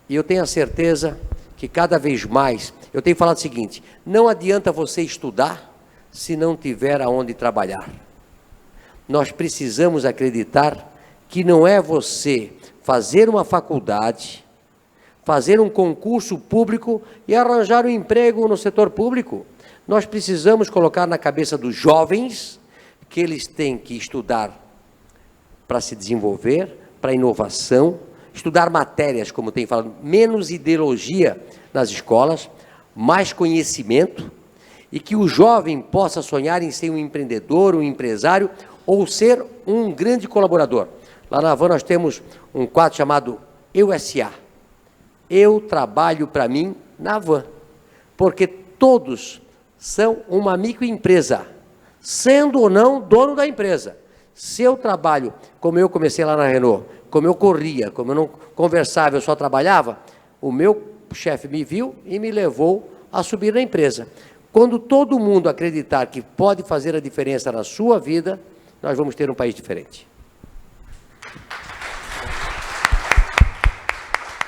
E eu tenho a certeza que cada vez mais, eu tenho falado o seguinte, não adianta você estudar se não tiver aonde trabalhar. Nós precisamos acreditar que não é você fazer uma faculdade, fazer um concurso público e arranjar um emprego no setor público. Nós precisamos colocar na cabeça dos jovens que eles têm que estudar para se desenvolver, para inovação, estudar matérias, como tem falado, menos ideologia nas escolas, mais conhecimento, e que o jovem possa sonhar em ser um empreendedor, um empresário, ou ser um grande colaborador. Lá na Havan nós temos um quadro chamado Eu S.A. Eu trabalho para mim na Havan, porque todos são uma microempresa, sendo ou não dono da empresa. Se eu trabalho, como eu comecei lá na Renault, como eu corria, como eu não conversava, eu só trabalhava, o meu chefe me viu e me levou a subir na empresa. Quando todo mundo acreditar que pode fazer a diferença na sua vida, nós vamos ter um país diferente.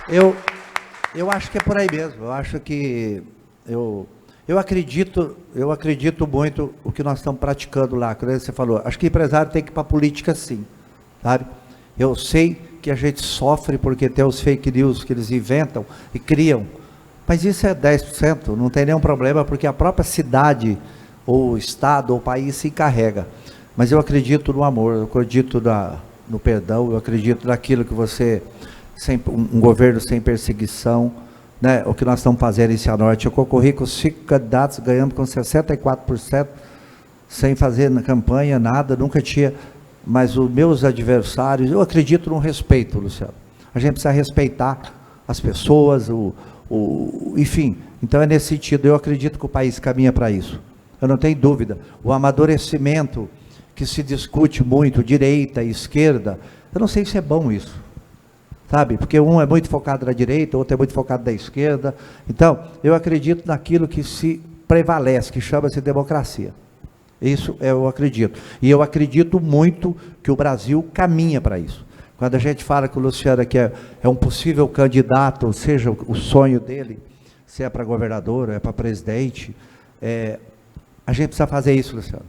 Eu acho que é por aí mesmo. Eu acho que eu acredito muito o que nós estamos praticando lá. Como você falou, acho que empresário tem que ir para a política, sim, sabe? Eu sei que a gente sofre porque tem os fake news que eles inventam e criam, mas isso é 10%, não tem nenhum problema, porque a própria cidade, ou estado, ou país se encarrega. Mas eu acredito no amor, eu acredito no perdão, eu acredito naquilo que você, um governo sem perseguição, né? O que nós estamos fazendo em Cianorte. Eu concorri com 5 candidatos, ganhamos com 64%, sem fazer na campanha nada, nunca tinha. Mas os meus adversários, eu acredito no respeito, Luciano. A gente precisa respeitar as pessoas, enfim. Então é nesse sentido, eu acredito que o país caminha para isso. Eu não tenho dúvida. O amadurecimento que se discute muito, direita e esquerda, eu não sei se é bom isso, sabe? Porque um é muito focado na direita, outro é muito focado na esquerda. Então, eu acredito naquilo que se prevalece, que chama-se democracia. Isso eu acredito. E eu acredito muito que o Brasil caminha para isso. Quando a gente fala que o Luciano aqui é um possível candidato, ou seja, o sonho dele, se é para governador, ou é para presidente, a gente precisa fazer isso, Luciano.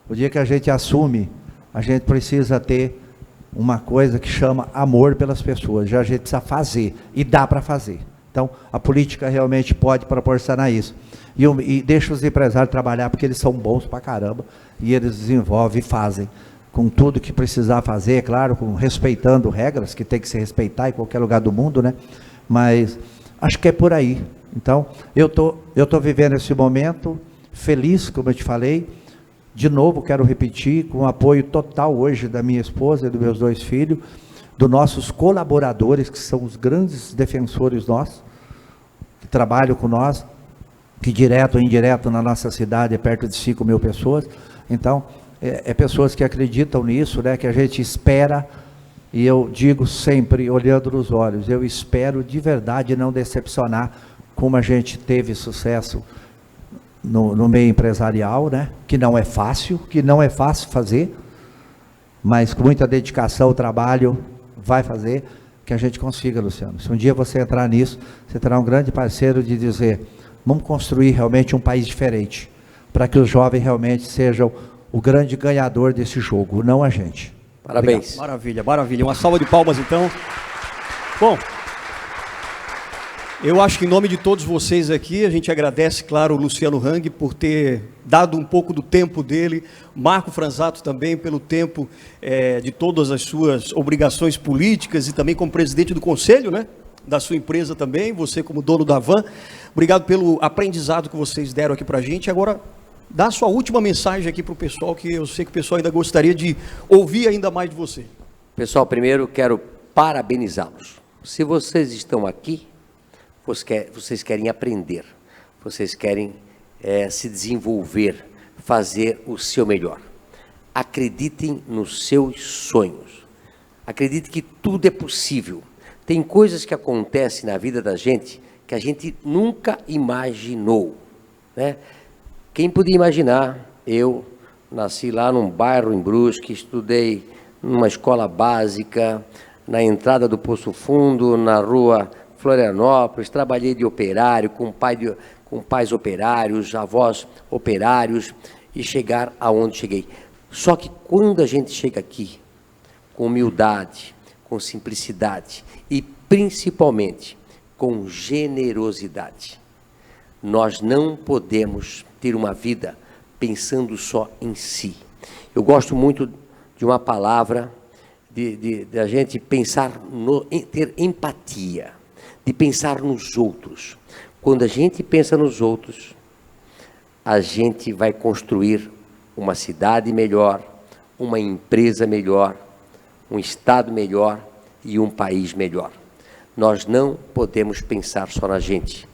O dia que a gente assume, a gente precisa ter uma coisa que chama amor pelas pessoas. Já a gente precisa fazer, e dá para fazer. Então, a política realmente pode proporcionar isso. E deixa os empresários trabalhar, porque eles são bons pra caramba, e eles desenvolvem e fazem, com tudo que precisar fazer, é claro, respeitando regras, que tem que se respeitar em qualquer lugar do mundo, né? Mas acho que é por aí. Então, eu tô vivendo esse momento feliz, como eu te falei. De novo, quero repetir, com o apoio total hoje da minha esposa e dos meus 2 filhos, dos nossos colaboradores, que são os grandes defensores nossos, que trabalham com nós, que direto ou indireto na nossa cidade é perto de 5 mil pessoas. Então, pessoas que acreditam nisso, né, que a gente espera, e eu digo sempre, olhando nos olhos, eu espero de verdade não decepcionar, como a gente teve sucesso no meio empresarial, né, que não é fácil fazer, mas com muita dedicação, trabalho, vai fazer. que a gente consiga, Luciano. Se um dia você entrar nisso, você terá um grande parceiro de dizer, vamos construir realmente um país diferente, para que os jovens realmente sejam o grande ganhador desse jogo, não a gente. Parabéns. Obrigado. Maravilha, maravilha. Uma salva de palmas, então. Bom, eu acho que em nome de todos vocês aqui, a gente agradece, claro, o Luciano Hang por ter dado um pouco do tempo dele, Marco Franzato também pelo tempo de todas as suas obrigações políticas e também como presidente do conselho, né, da sua empresa também, você como dono da Van. Obrigado pelo aprendizado que vocês deram aqui para a gente. Agora, dá a sua última mensagem aqui para o pessoal, que eu sei que o pessoal ainda gostaria de ouvir ainda mais de você. Pessoal, primeiro quero parabenizá-los. Se vocês estão aqui, vocês querem aprender, vocês querem se desenvolver, fazer o seu melhor. Acreditem nos seus sonhos. Acreditem que tudo é possível. Tem coisas que acontecem na vida da gente que a gente nunca imaginou, né? Quem podia imaginar? Eu nasci lá num bairro em Brusque, estudei numa escola básica, na entrada do Poço Fundo, na rua Florianópolis, trabalhei de operário, com pais operários, avós operários, e chegar aonde cheguei. Só que quando a gente chega aqui, com humildade, com simplicidade e principalmente com generosidade, nós não podemos ter uma vida pensando só em si. Eu gosto muito de uma palavra, de a gente pensar, ter empatia, de pensar nos outros. Quando a gente pensa nos outros, a gente vai construir uma cidade melhor, uma empresa melhor, um estado melhor e um país melhor. Nós não podemos pensar só na gente.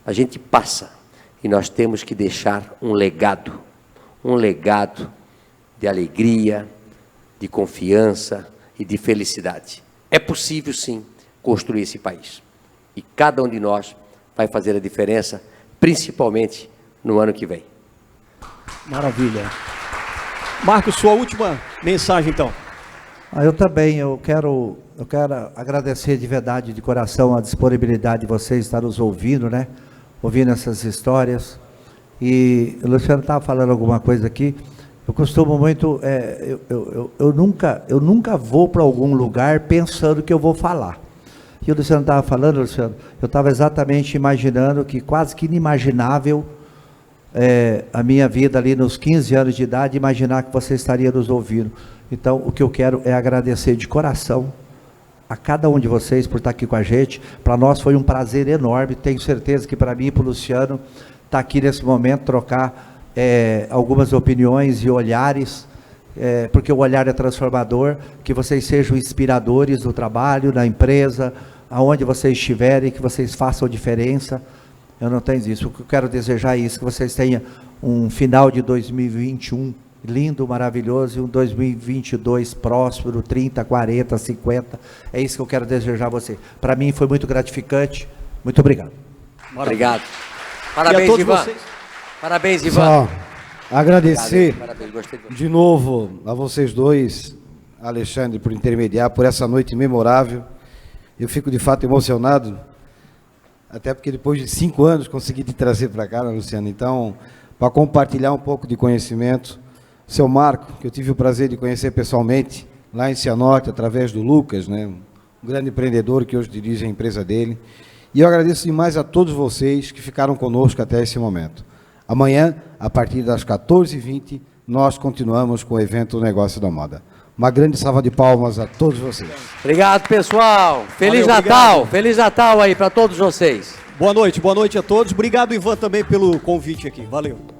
A gente passa e nós temos que deixar um legado de alegria, de confiança e de felicidade. É possível sim construir esse país. E cada um de nós vai fazer a diferença, principalmente no ano que vem. Maravilha. Marcos, sua última mensagem, então. Eu também, eu quero agradecer de verdade, de coração, a disponibilidade de vocês estar nos ouvindo, né? Ouvindo essas histórias. E o Luciano estava falando alguma coisa aqui. Eu costumo muito, eu nunca vou para algum lugar pensando que eu vou falar. E o Luciano estava falando, Luciano, eu estava exatamente imaginando que quase que inimaginável a minha vida ali nos 15 anos de idade, imaginar que você estaria nos ouvindo. Então, o que eu quero é agradecer de coração a cada um de vocês por estar aqui com a gente. Para nós foi um prazer enorme, tenho certeza que para mim e para o Luciano, estar aqui nesse momento, trocar algumas opiniões e olhares, porque o olhar é transformador, que vocês sejam inspiradores do trabalho, na empresa, aonde vocês estiverem, que vocês façam diferença. Eu não tenho isso, o que eu quero desejar é isso, que vocês tenham um final de 2021 lindo, maravilhoso, e um 2022 próspero, 30, 40, 50, é isso que eu quero desejar a você. Para mim foi muito gratificante, muito obrigado. Obrigado. Parabéns, Ivan. Vocês. Parabéns, Ivan. Só agradecer parabéns. Gostei de novo a vocês dois, Alexandre, por intermediar, por essa noite memorável. Eu fico de fato emocionado, até porque depois de 5 anos consegui te trazer para cá, né, Luciano? Então, para compartilhar um pouco de conhecimento, seu Marco, que eu tive o prazer de conhecer pessoalmente, lá em Cianorte, através do Lucas, né, um grande empreendedor que hoje dirige a empresa dele. E eu agradeço demais a todos vocês que ficaram conosco até esse momento. Amanhã, a partir das 14h20, nós continuamos com o evento Negócio da Moda. Uma grande salva de palmas a todos vocês. Obrigado, pessoal. Feliz Natal. Obrigado. Feliz Natal aí para todos vocês. Boa noite a todos. Obrigado, Ivan, também pelo convite aqui. Valeu.